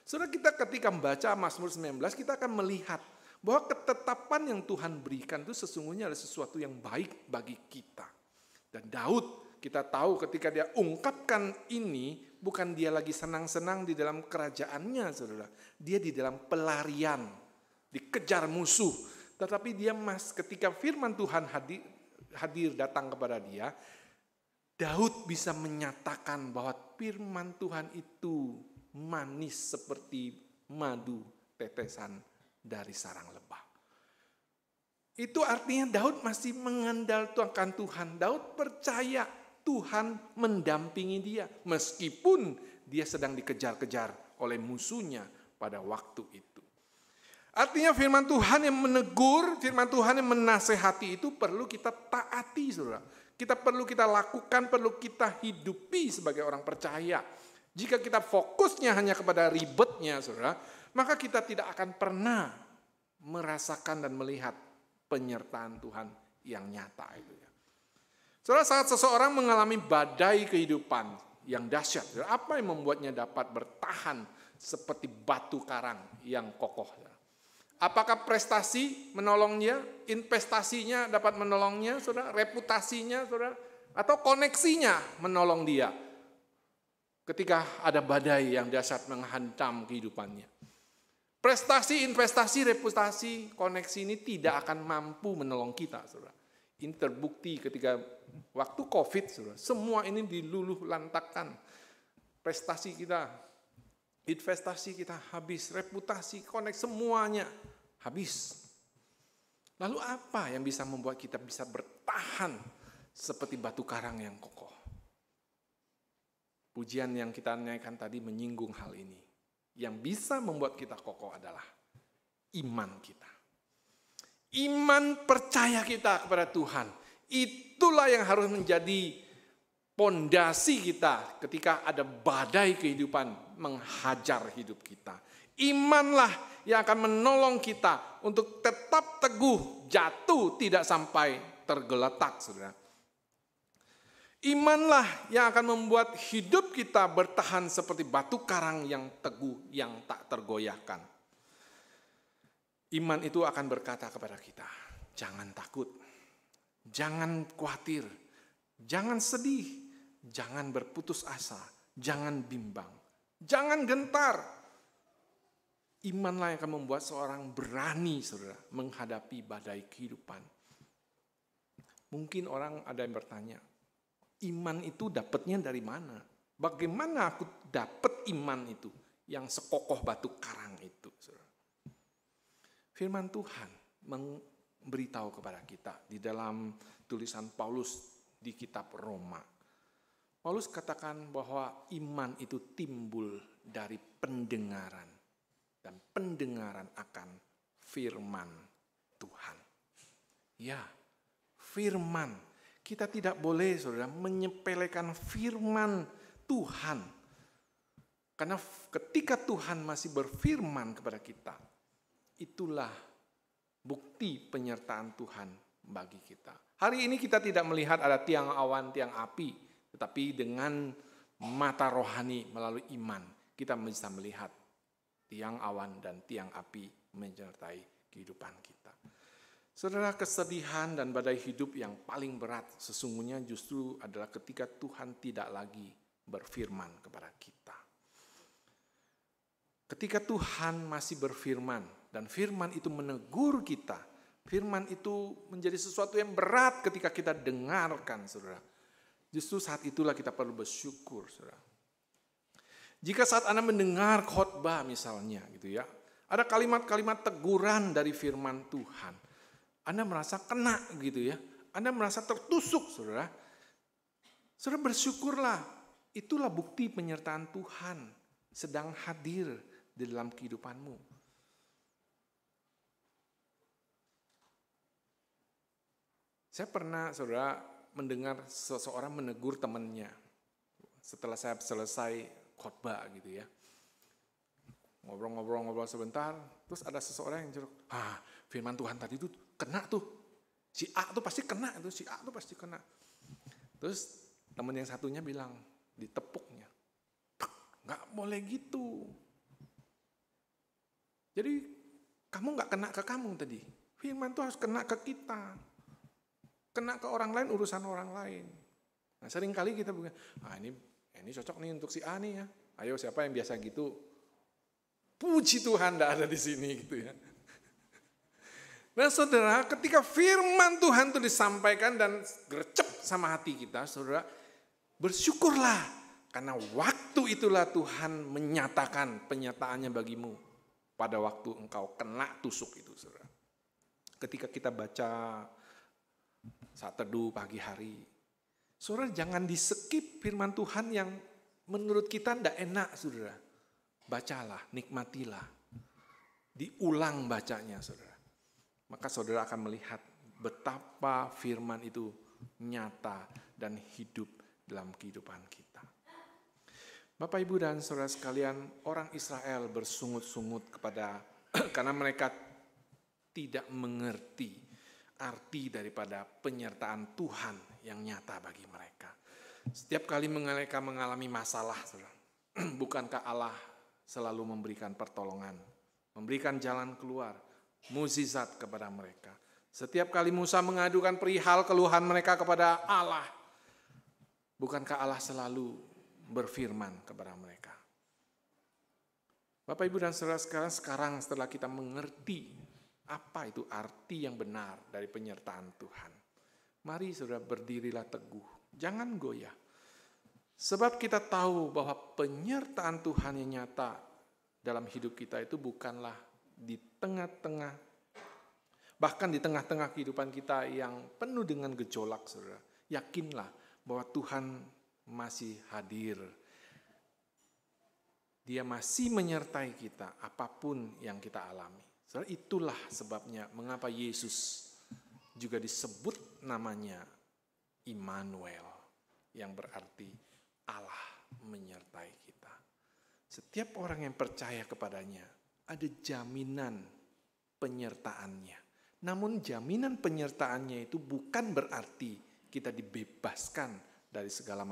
Saudara, kita ketika membaca Mazmur 19, kita akan melihat bahwa ketetapan yang Tuhan berikan itu sesungguhnya adalah sesuatu yang baik bagi kita. Dan Daud, kita tahu ketika dia ungkapkan ini, bukan dia lagi senang-senang di dalam kerajaannya, saudara. Dia di dalam pelarian, dikejar musuh. Tetapi dia ketika firman Tuhan hadir datang kepada dia, Daud bisa menyatakan bahwa firman Tuhan itu manis seperti madu tetesan dari sarang lebah. Itu artinya Daud masih mengandalkan Tuhan. Daud percaya Tuhan mendampingi dia meskipun dia sedang dikejar-kejar oleh musuhnya pada waktu itu. Artinya firman Tuhan yang menegur, firman Tuhan yang menasehati itu perlu kita taati, saudara. Kita lakukan, perlu kita hidupi sebagai orang percaya. Jika kita fokusnya hanya kepada ribetnya, saudara, maka kita tidak akan pernah merasakan dan melihat penyertaan Tuhan yang nyata itu ya. Saudara, saat seseorang mengalami badai kehidupan yang dahsyat, apa yang membuatnya dapat bertahan seperti batu karang yang kokoh? Apakah prestasi menolongnya, investasinya dapat menolongnya, saudara, reputasinya, saudara, atau koneksinya menolong dia ketika ada badai yang dahsyat menghantam kehidupannya? Prestasi, investasi, reputasi, koneksi ini tidak akan mampu menolong kita, saudara. Ini terbukti ketika waktu COVID, saudara. Semua ini diluluh lantakkan. Prestasi kita, investasi kita habis, reputasi, koneksi, semuanya habis. Lalu apa yang bisa membuat kita bisa bertahan seperti batu karang yang kokoh? Pujian yang kita naikkan tadi menyinggung hal ini. Yang bisa membuat kita kokoh adalah iman kita. Iman percaya kita kepada Tuhan. Itulah yang harus menjadi pondasi kita ketika ada badai kehidupan menghajar hidup kita. Imanlah yang akan menolong kita untuk tetap teguh, jatuh, tidak sampai tergeletak, saudara. Imanlah yang akan membuat hidup kita bertahan seperti batu karang yang teguh, yang tak tergoyahkan. Iman itu akan berkata kepada kita, jangan takut, jangan khawatir, jangan sedih, jangan berputus asa, jangan bimbang, jangan gentar. Imanlah yang akan membuat seorang berani, saudara, menghadapi badai kehidupan. Mungkin orang ada yang bertanya, iman itu dapatnya dari mana? Bagaimana aku dapat iman itu yang sekokoh batu karang itu? Firman Tuhan memberitahu kepada kita di dalam tulisan Paulus di kitab Roma. Paulus katakan bahwa iman itu timbul dari pendengaran dan pendengaran akan firman Tuhan. Ya, firman. Kita tidak boleh, saudara, menyepelekan firman Tuhan. Karena ketika Tuhan masih berfirman kepada kita, itulah bukti penyertaan Tuhan bagi kita. Hari ini kita tidak melihat ada tiang awan, tiang api, tetapi dengan mata rohani melalui iman kita bisa melihat tiang awan dan tiang api menyertai kehidupan kita. Saudara, kesedihan dan badai hidup yang paling berat sesungguhnya justru adalah ketika Tuhan tidak lagi berfirman kepada kita. Ketika Tuhan masih berfirman dan firman itu menegur kita, firman itu menjadi sesuatu yang berat ketika kita dengarkan, saudara. Justru saat itulah kita perlu bersyukur, saudara. Jika saat Anda mendengar khotbah misalnya gitu ya, ada kalimat-kalimat teguran dari firman Tuhan, Anda merasa kena gitu ya, Anda merasa tertusuk, saudara. Saudara, bersyukurlah, itulah bukti penyertaan Tuhan sedang hadir di dalam kehidupanmu. Saya pernah, saudara, mendengar seseorang menegur temannya setelah saya selesai khotbah gitu ya. Ngobrol-ngobrol sebentar, terus ada seseorang yang jeruk, firman Tuhan tadi itu kena tuh. Si A tuh pasti kena, si A tuh pasti kena. Terus teman yang satunya bilang, ditepuknya, nggak boleh gitu. Jadi kamu nggak kena ke kamu tadi. Firman itu harus kena ke kita. Kena ke orang lain, urusan orang lain. Nah, seringkali kita bilang, ini cocok nih untuk si A nih ya. Ayo siapa yang biasa gitu? Puji Tuhan tidak ada di sini gitu ya. Nah saudara, ketika firman Tuhan itu disampaikan dan gercep sama hati kita, saudara, bersyukurlah. Karena waktu itulah Tuhan menyatakan penyataannya bagimu. Pada waktu engkau kena tusuk itu, saudara. Ketika kita baca saat teduh pagi hari, saudara jangan di-skip firman Tuhan yang menurut kita tidak enak, saudara. Bacalah, nikmatilah. Diulang bacanya, saudara. Maka saudara akan melihat betapa firman itu nyata dan hidup dalam kehidupan kita. Bapak, Ibu, dan saudara sekalian, orang Israel bersungut-sungut karena mereka tidak mengerti arti daripada penyertaan Tuhan yang nyata bagi mereka. Setiap kali mereka mengalami masalah, saudara, bukankah Allah selalu memberikan pertolongan, memberikan jalan keluar, mukjizat kepada mereka. Setiap kali Musa mengadukan perihal keluhan mereka kepada Allah, bukankah Allah selalu berfirman kepada mereka? Bapak, Ibu, dan saudara sekalian, sekarang setelah kita mengerti apa itu arti yang benar dari penyertaan Tuhan, mari saudara berdirilah teguh, jangan goyah. Sebab kita tahu bahwa penyertaan Tuhan yang nyata dalam hidup kita itu bukanlah di tengah-tengah, bahkan di tengah-tengah kehidupan kita yang penuh dengan gejolak, saudara. Yakinlah bahwa Tuhan masih hadir. Dia masih menyertai kita apapun yang kita alami. Saudara, itulah sebabnya mengapa Yesus juga disebut namanya Immanuel, yang berarti Allah menyertai kita. Setiap orang yang percaya kepadanya ada jaminan penyertaannya. Namun jaminan penyertaannya itu bukan berarti kita dibebaskan dari segala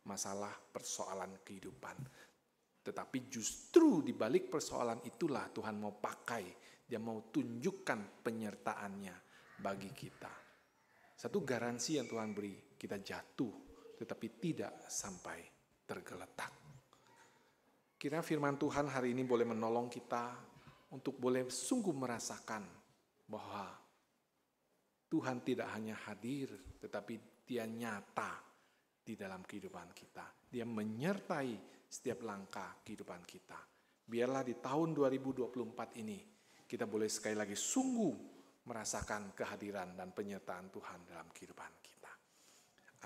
masalah persoalan kehidupan. Tetapi justru di balik persoalan itulah Tuhan mau pakai, Dia mau tunjukkan penyertaannya bagi kita. Satu garansi yang Tuhan beri, kita jatuh tetapi tidak sampai tergeletak. Kira firman Tuhan hari ini boleh menolong kita untuk boleh sungguh merasakan bahwa Tuhan tidak hanya hadir tetapi Dia nyata di dalam kehidupan kita. Dia menyertai setiap langkah kehidupan kita. Biarlah di tahun 2024 ini kita boleh sekali lagi sungguh merasakan kehadiran dan penyertaan Tuhan dalam kehidupan kita.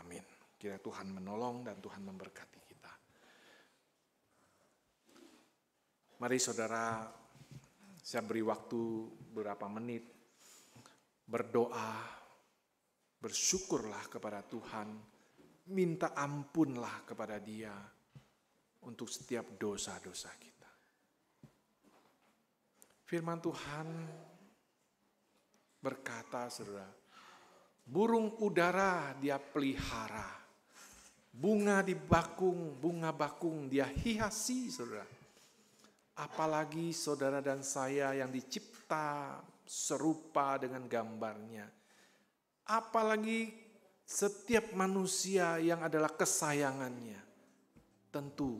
Amin. Kiranya Tuhan menolong dan Tuhan memberkati kita. Mari saudara, saya beri waktu beberapa menit berdoa, bersyukurlah kepada Tuhan, minta ampunlah kepada Dia untuk setiap dosa-dosa kita. Firman Tuhan berkata, saudara, burung udara dia pelihara, bunga bakung dia hiasi, saudara. Apalagi saudara dan saya yang dicipta serupa dengan gambarnya. Apalagi setiap manusia yang adalah kesayangannya, tentu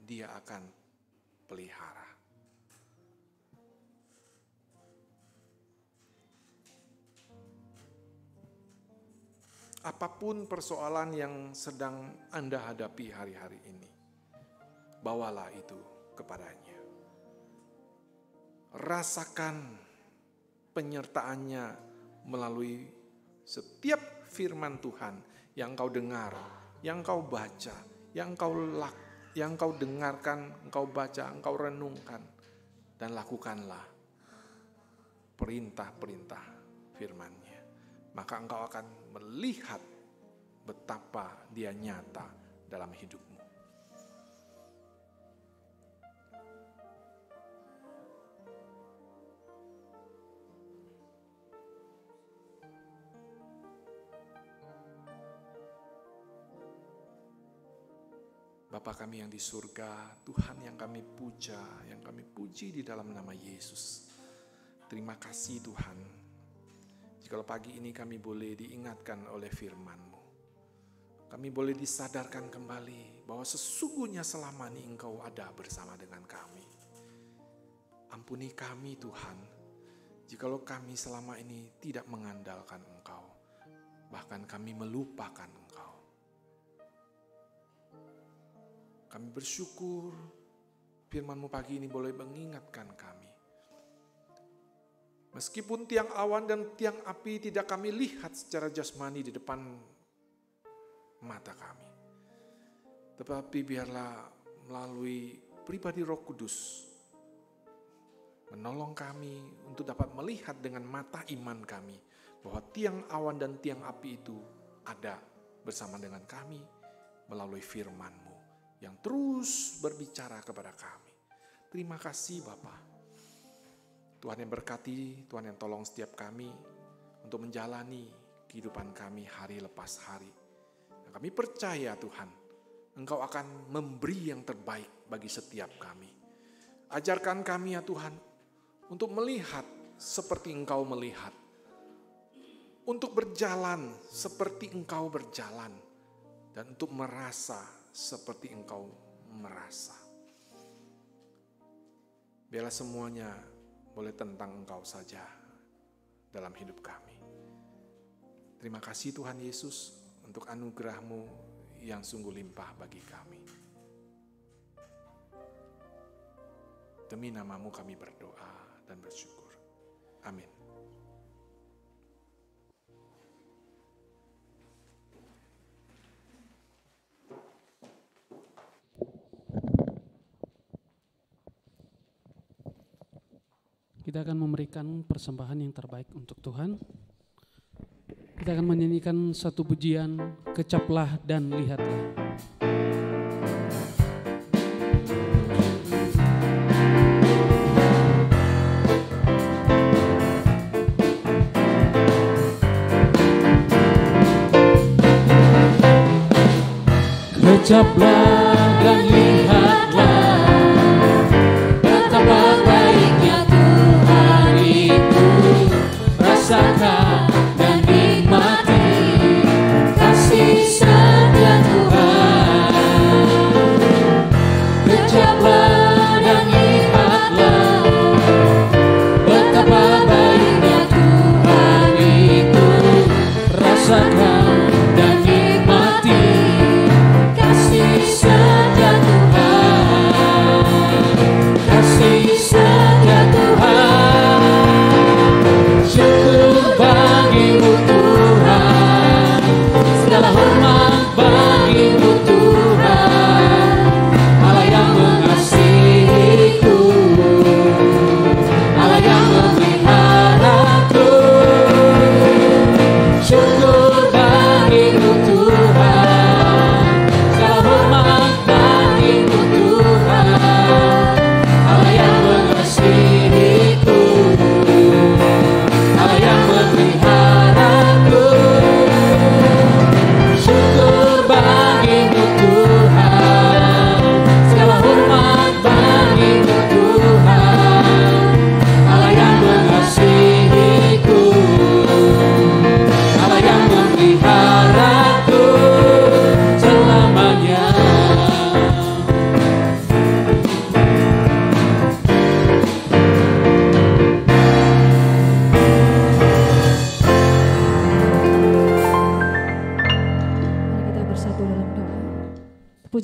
dia akan pelihara. Apapun persoalan yang sedang Anda hadapi hari-hari ini, bawalah itu kepadanya. Rasakan penyertaannya melalui setiap firman Tuhan yang kau dengar, yang kau baca, yang kau dengarkan, engkau baca, engkau renungkan, dan lakukanlah perintah-perintah firman-Nya. Maka engkau akan melihat betapa dia nyata dalam hidupmu. Bapa kami yang di surga, Tuhan yang kami puja, yang kami puji di dalam nama Yesus. Terima kasih Tuhan, jikalau pagi ini kami boleh diingatkan oleh firman-Mu. Kami boleh disadarkan kembali bahwa sesungguhnya selama ini Engkau ada bersama dengan kami. Ampuni kami Tuhan, jikalau kami selama ini tidak mengandalkan Engkau, bahkan kami melupakan Engkau. Kami bersyukur firman-Mu pagi ini boleh mengingatkan kami. Meskipun tiang awan dan tiang api tidak kami lihat secara jasmani di depan mata kami, tetapi biarlah melalui pribadi Roh Kudus menolong kami untuk dapat melihat dengan mata iman kami bahwa tiang awan dan tiang api itu ada bersama dengan kami melalui firman-Mu yang terus berbicara kepada kami. Terima kasih Bapa. Tuhan yang berkati, Tuhan yang tolong setiap kami untuk menjalani kehidupan kami hari lepas hari. Dan kami percaya Tuhan, Engkau akan memberi yang terbaik bagi setiap kami. Ajarkan kami ya Tuhan, untuk melihat seperti Engkau melihat. Untuk berjalan seperti Engkau berjalan. Dan untuk merasa seperti Engkau merasa. Biarlah semuanya boleh tentang Engkau saja dalam hidup kami. Terima kasih Tuhan Yesus untuk anugerah-Mu yang sungguh limpah bagi kami. Demi nama-Mu kami berdoa dan bersyukur. Amin. Kita akan memberikan persembahan yang terbaik untuk Tuhan. Kita akan menyanyikan satu pujian, Kecaplah dan Lihatlah. Kecaplah dan lihatlah betapa baiknya Tuhan itu. Rasakan dan nikmati kasih setia Tuhan. Kecaplah dan lihatlah betapa baiknya Tuhan itu. Rasakan dan nikmati kasih setia Tuhan.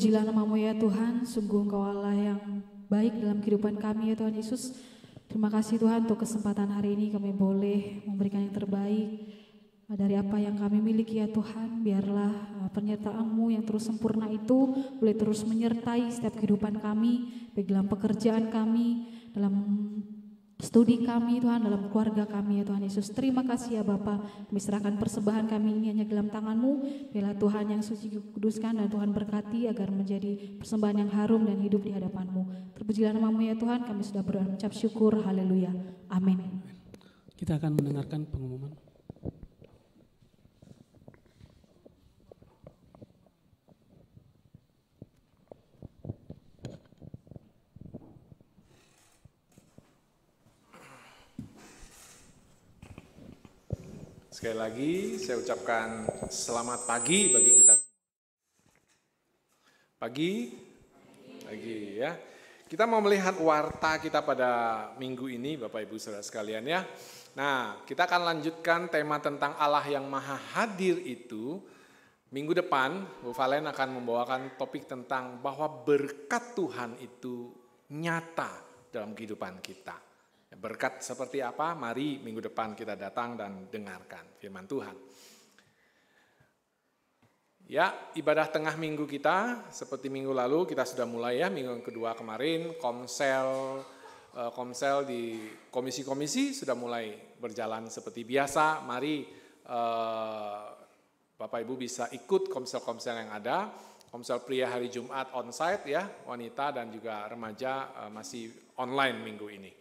Terpujilah nama-Mu ya Tuhan, sungguh Engkau Allah yang baik dalam kehidupan kami ya Tuhan Yesus. Terima kasih Tuhan untuk kesempatan hari ini kami boleh memberikan yang terbaik dari apa yang kami miliki ya Tuhan. Biarlah penyertaan-Mu yang terus sempurna itu boleh terus menyertai setiap kehidupan kami, baik dalam pekerjaan kami, dalam studi kami Tuhan, dalam keluarga kami ya Tuhan Yesus. Terima kasih ya Bapa, kami serahkan persembahan kami ini hanya dalam tangan-Mu. Biarlah Tuhan yang suci kuduskan dan Tuhan berkati agar menjadi persembahan yang harum dan hidup di hadapan-Mu. Terpujilah nama-Mu ya Tuhan, kami sudah berdoa mengucap syukur, haleluya, amin. Kita akan mendengarkan pengumuman. Sekali lagi saya ucapkan selamat pagi bagi kita. Pagi ya. Kita mau melihat warta kita pada minggu ini Bapak Ibu Saudara sekalian ya. Nah, kita akan lanjutkan tema tentang Allah yang Maha Hadir itu. Minggu depan Bu Valen akan membawakan topik tentang bahwa berkat Tuhan itu nyata dalam kehidupan kita. Berkat seperti apa? Mari minggu depan kita datang dan dengarkan firman Tuhan. Ya, ibadah tengah minggu kita seperti minggu lalu kita sudah mulai ya, minggu kedua kemarin komsel di komisi-komisi sudah mulai berjalan seperti biasa. Mari Bapak Ibu bisa ikut komsel-komsel yang ada. Komsel pria hari Jumat onsite ya, wanita dan juga remaja masih online minggu ini.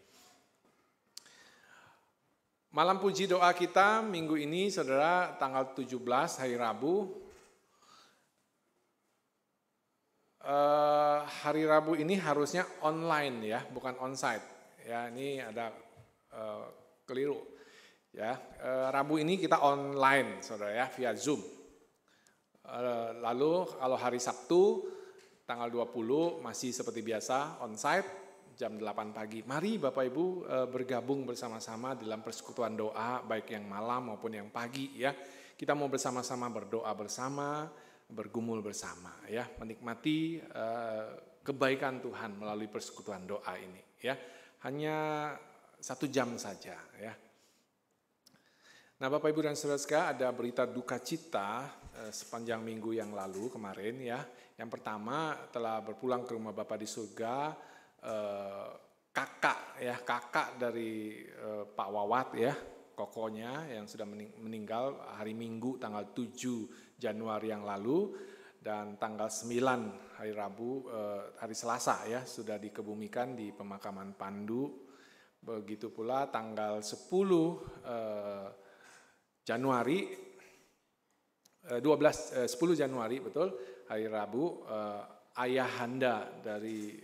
Malam puji doa kita minggu ini saudara tanggal 17 hari Rabu. Hari Rabu ini harusnya online ya, bukan onsite. Ya, ini ada keliru. Ya, Rabu ini kita online saudara ya, via Zoom. Lalu kalau hari Sabtu tanggal 20 masih seperti biasa onsite. Jam 8 pagi. Mari Bapak Ibu bergabung bersama-sama dalam persekutuan doa baik yang malam maupun yang pagi ya. Kita mau bersama-sama berdoa bersama, bergumul bersama ya, menikmati kebaikan Tuhan melalui persekutuan doa ini ya. Hanya 1 jam saja ya. Nah, Bapak Ibu dan Saudara, ada berita duka cita sepanjang minggu yang lalu kemarin ya. Yang pertama telah berpulang ke rumah Bapa di surga kakak dari Pak Wawat ya, kokonya yang sudah meninggal hari Minggu tanggal 7 Januari yang lalu, dan tanggal 9 hari Rabu hari Selasa ya sudah dikebumikan di pemakaman Pandu. Begitu pula tanggal 10 Januari 10 Januari betul hari Rabu ayahanda dari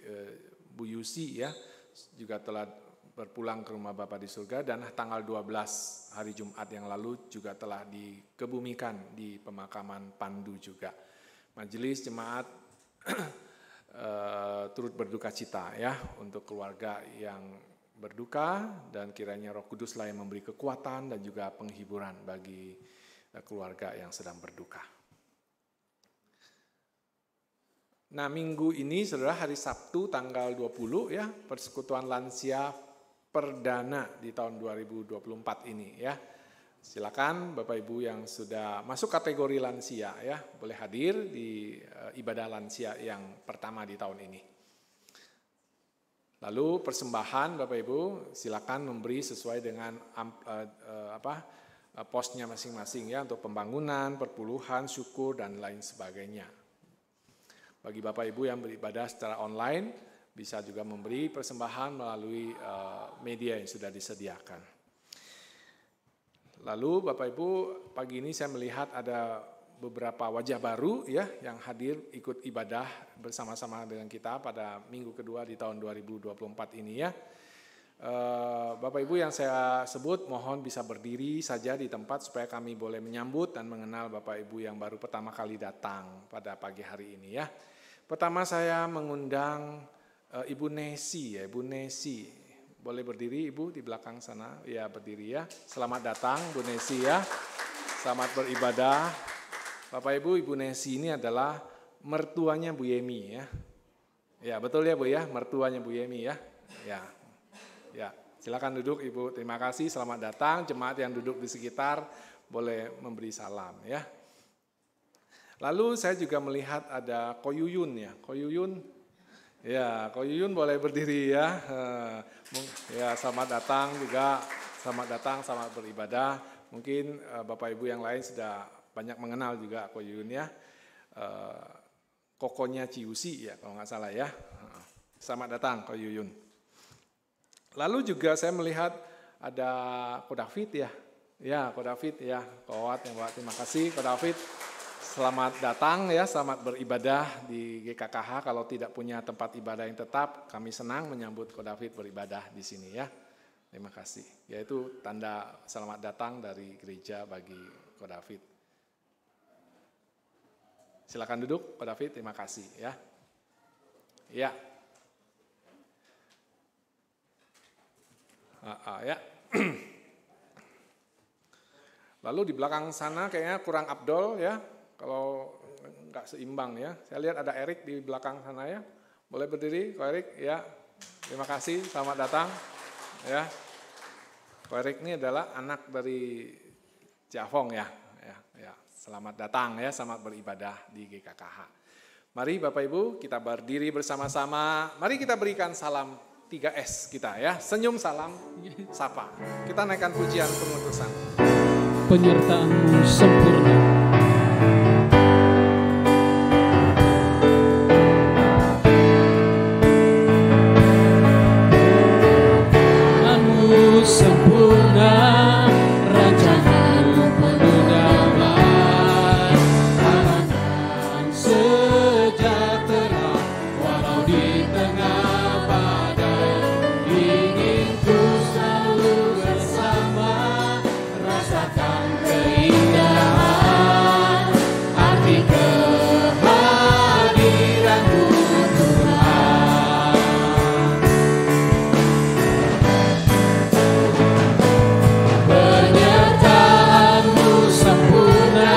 Bu Yusi ya juga telah berpulang ke rumah Bapa di surga, dan tanggal 12 hari Jumat yang lalu juga telah dikebumikan di pemakaman Pandu juga. Majelis jemaat turut berduka cita ya untuk keluarga yang berduka, dan kiranya Roh Kuduslah yang memberi kekuatan dan juga penghiburan bagi keluarga yang sedang berduka. Nah, minggu ini saudara hari Sabtu tanggal 20 ya, persekutuan lansia perdana di tahun 2024 ini ya. Silakan Bapak Ibu yang sudah masuk kategori lansia ya, boleh hadir di ibadah lansia yang pertama di tahun ini. Lalu persembahan Bapak Ibu silakan memberi sesuai dengan posnya masing-masing ya, untuk pembangunan, perpuluhan, syukur dan lain sebagainya. Bagi Bapak Ibu yang beribadah secara online, bisa juga memberi persembahan melalui media yang sudah disediakan. Lalu Bapak Ibu, pagi ini saya melihat ada beberapa wajah baru ya yang hadir ikut ibadah bersama-sama dengan kita pada minggu kedua di tahun 2024 ini ya. Bapak Ibu yang saya sebut mohon bisa berdiri saja di tempat supaya kami boleh menyambut dan mengenal Bapak Ibu yang baru pertama kali datang pada pagi hari ini ya. Pertama saya mengundang Ibu Nesi ya, Ibu Nesi. Boleh berdiri Ibu di belakang sana? Ya, berdiri ya. Selamat datang Bu Nesi ya. Selamat beribadah. Bapak Ibu, Ibu Nesi ini adalah mertuanya Bu Yemi ya. Ya betul ya Bu ya, mertuanya Bu Yemi ya. Ya, silakan duduk Ibu. Terima kasih, selamat datang. Jemaat yang duduk di sekitar boleh memberi salam ya. Lalu saya juga melihat ada Ko Yuyun ya. Ko Yuyun, ya Ko Yuyun boleh berdiri ya. Ya selamat datang juga, selamat datang, selamat beribadah. Mungkin Bapak Ibu yang lain sudah banyak mengenal juga Ko Yuyun ya. Kokonya Ciusi ya kalau nggak salah ya. Selamat datang Ko Yuyun. Lalu juga saya melihat ada Ko David ya. Ya Ko David ya, Ko Wat yang terima kasih Ko David. Selamat datang ya, selamat beribadah di GKKH. Kalau tidak punya tempat ibadah yang tetap, kami senang menyambut Ko David beribadah di sini ya. Terima kasih. Yaitu tanda selamat datang dari gereja bagi Ko David. Silakan duduk, Ko David. Terima kasih ya. Ya. Ya. Lalu di belakang sana kayaknya kurang abdol ya. Kalau nggak seimbang ya. Saya lihat ada Erik di belakang sana ya. Boleh berdiri, Ko Erik? Ya. Terima kasih, selamat datang. Ya. Ko Erik ini adalah anak dari Jafong ya. Ya. Selamat datang ya, selamat beribadah di GKKH. Mari Bapak Ibu kita berdiri bersama-sama. Mari kita berikan salam 3S kita ya. Senyum, salam, sapa. Kita naikkan pujian pengutusan. Penyertaan-Mu sempurna. Sempurna rancangan-Mu penuh damai, aman dan sejahtera walau di tengah badai. Ingin ku selalu bersama, rasakan keindahan arti kehadiran-Mu Tuhan. Penyertaan-Mu sempurna,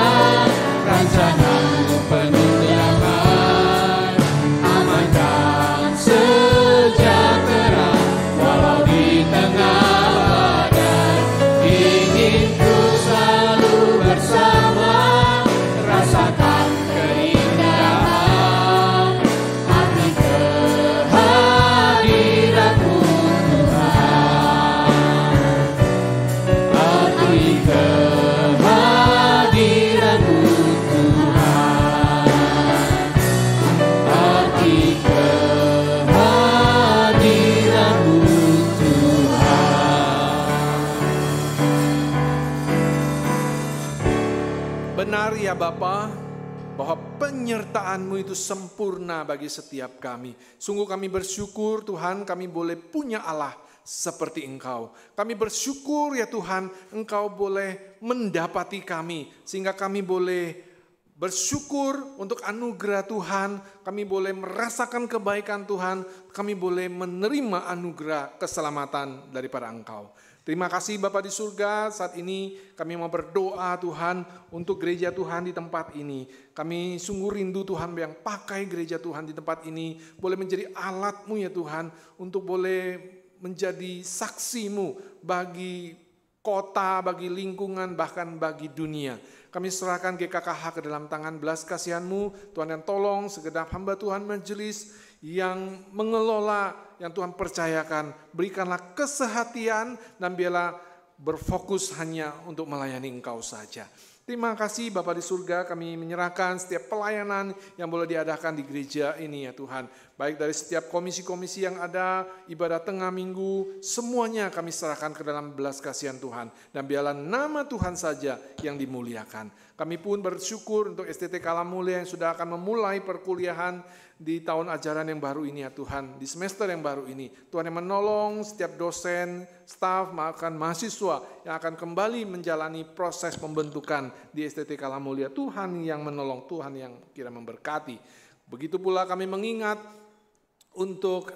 rancangan-Mu penuh damai, aman dan sejahtera walau di tengah badai. Ingin ku selalu bersama, rasakan keindahan arti kehadiran-Mu Tuhan. Arti kehadiran-Mu Tuhan. Arti kehadiran-Mu Tuhan. Benar ya Bapa, bahwa penyertaan-Mu itu sempurna bagi setiap kami. Sungguh kami bersyukur Tuhan, kami boleh punya Allah seperti Engkau. Kami bersyukur ya Tuhan, Engkau boleh mendapati kami, sehingga kami boleh bersyukur untuk anugerah Tuhan, kami boleh merasakan kebaikan Tuhan, kami boleh menerima anugerah keselamatan daripada Engkau. Terima kasih Bapa di surga, saat ini kami mau berdoa Tuhan untuk gereja Tuhan di tempat ini. Kami sungguh rindu Tuhan yang pakai gereja Tuhan di tempat ini, boleh menjadi alat-Mu ya Tuhan, untuk boleh menjadi saksi-Mu bagi kota, bagi lingkungan, bahkan bagi dunia. Kami serahkan GKKH ke dalam tangan belas kasihan-Mu, Tuhan yang tolong segenap hamba Tuhan majelis yang mengelola, yang Tuhan percayakan, berikanlah kesehatian dan biarlah berfokus hanya untuk melayani Engkau saja. Terima kasih Bapa di surga, kami menyerahkan setiap pelayanan yang boleh diadakan di gereja ini ya Tuhan. Baik dari setiap komisi-komisi yang ada, ibadah tengah minggu, semuanya kami serahkan ke dalam belas kasihan Tuhan. Dan biarlah nama Tuhan saja yang dimuliakan. Kami pun bersyukur untuk STT Kalamulia yang sudah akan memulai perkuliahan di tahun ajaran yang baru ini ya Tuhan, di semester yang baru ini. Tuhan yang menolong setiap dosen, staf, bahkan mahasiswa yang akan kembali menjalani proses pembentukan di STT Kalamulia. Tuhan yang menolong, Tuhan yang kira memberkati. Begitu pula kami mengingat untuk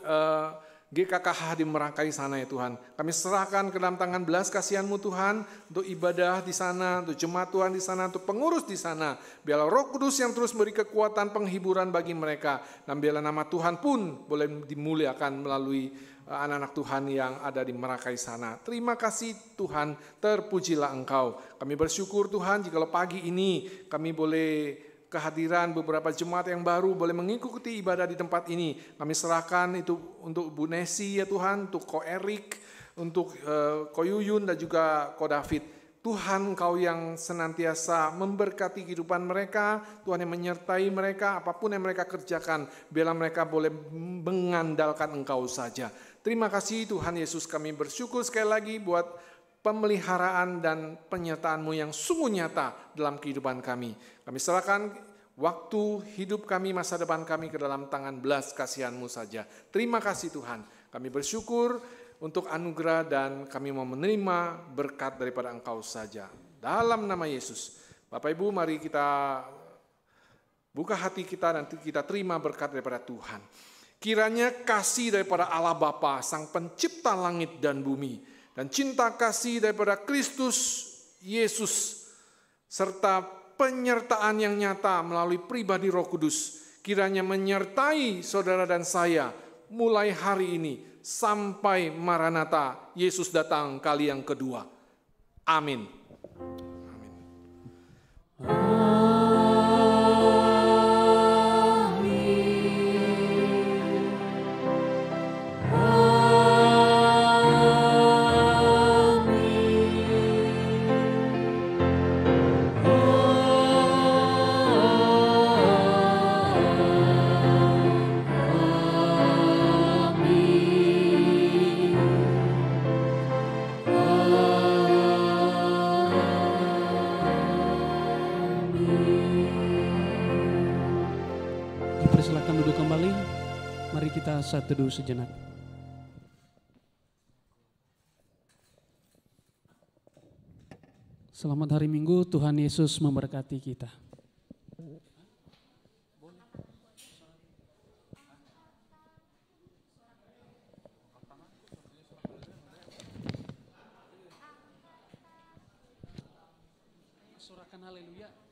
GKKH di Merakai sana ya Tuhan. Kami serahkan ke dalam tangan belas kasihan-Mu Tuhan, untuk ibadah di sana, untuk jemaat Tuhan di sana, untuk pengurus di sana. Biarlah Roh Kudus yang terus beri kekuatan penghiburan bagi mereka. Dan biarlah nama Tuhan pun boleh dimuliakan melalui anak-anak Tuhan yang ada di Merakai sana. Terima kasih Tuhan, terpujilah Engkau. Kami bersyukur Tuhan jikalau pagi ini kami boleh kehadiran beberapa jemaat yang baru boleh mengikuti ibadah di tempat ini. Kami serahkan itu untuk Bu Nesi ya Tuhan, untuk Ko Erik, untuk Ko Yuyun dan juga Ko David. Tuhan Engkau yang senantiasa memberkati kehidupan mereka, Tuhan yang menyertai mereka, apapun yang mereka kerjakan, biarlah mereka boleh mengandalkan Engkau saja. Terima kasih Tuhan Yesus, kami bersyukur sekali lagi buat pemeliharaan dan penyertaan-Mu yang sungguh nyata dalam kehidupan kami. Kami serahkan waktu hidup kami, masa depan kami ke dalam tangan belas kasihan-Mu saja. Terima kasih Tuhan. Kami bersyukur untuk anugerah dan kami mau menerima berkat daripada Engkau saja. Dalam nama Yesus. Bapak Ibu, mari kita buka hati kita dan kita terima berkat daripada Tuhan. Kiranya kasih daripada Allah Bapa, Sang Pencipta langit dan bumi, dan cinta kasih daripada Kristus Yesus, serta penyertaan yang nyata melalui pribadi Roh Kudus, kiranya menyertai saudara dan saya mulai hari ini sampai Maranatha, Yesus datang kali yang kedua. Amin. Dipersilakan duduk kembali. Mari kita saat teduh sejenak. Selamat hari Minggu, Tuhan Yesus memberkati kita. Sorakan haleluya.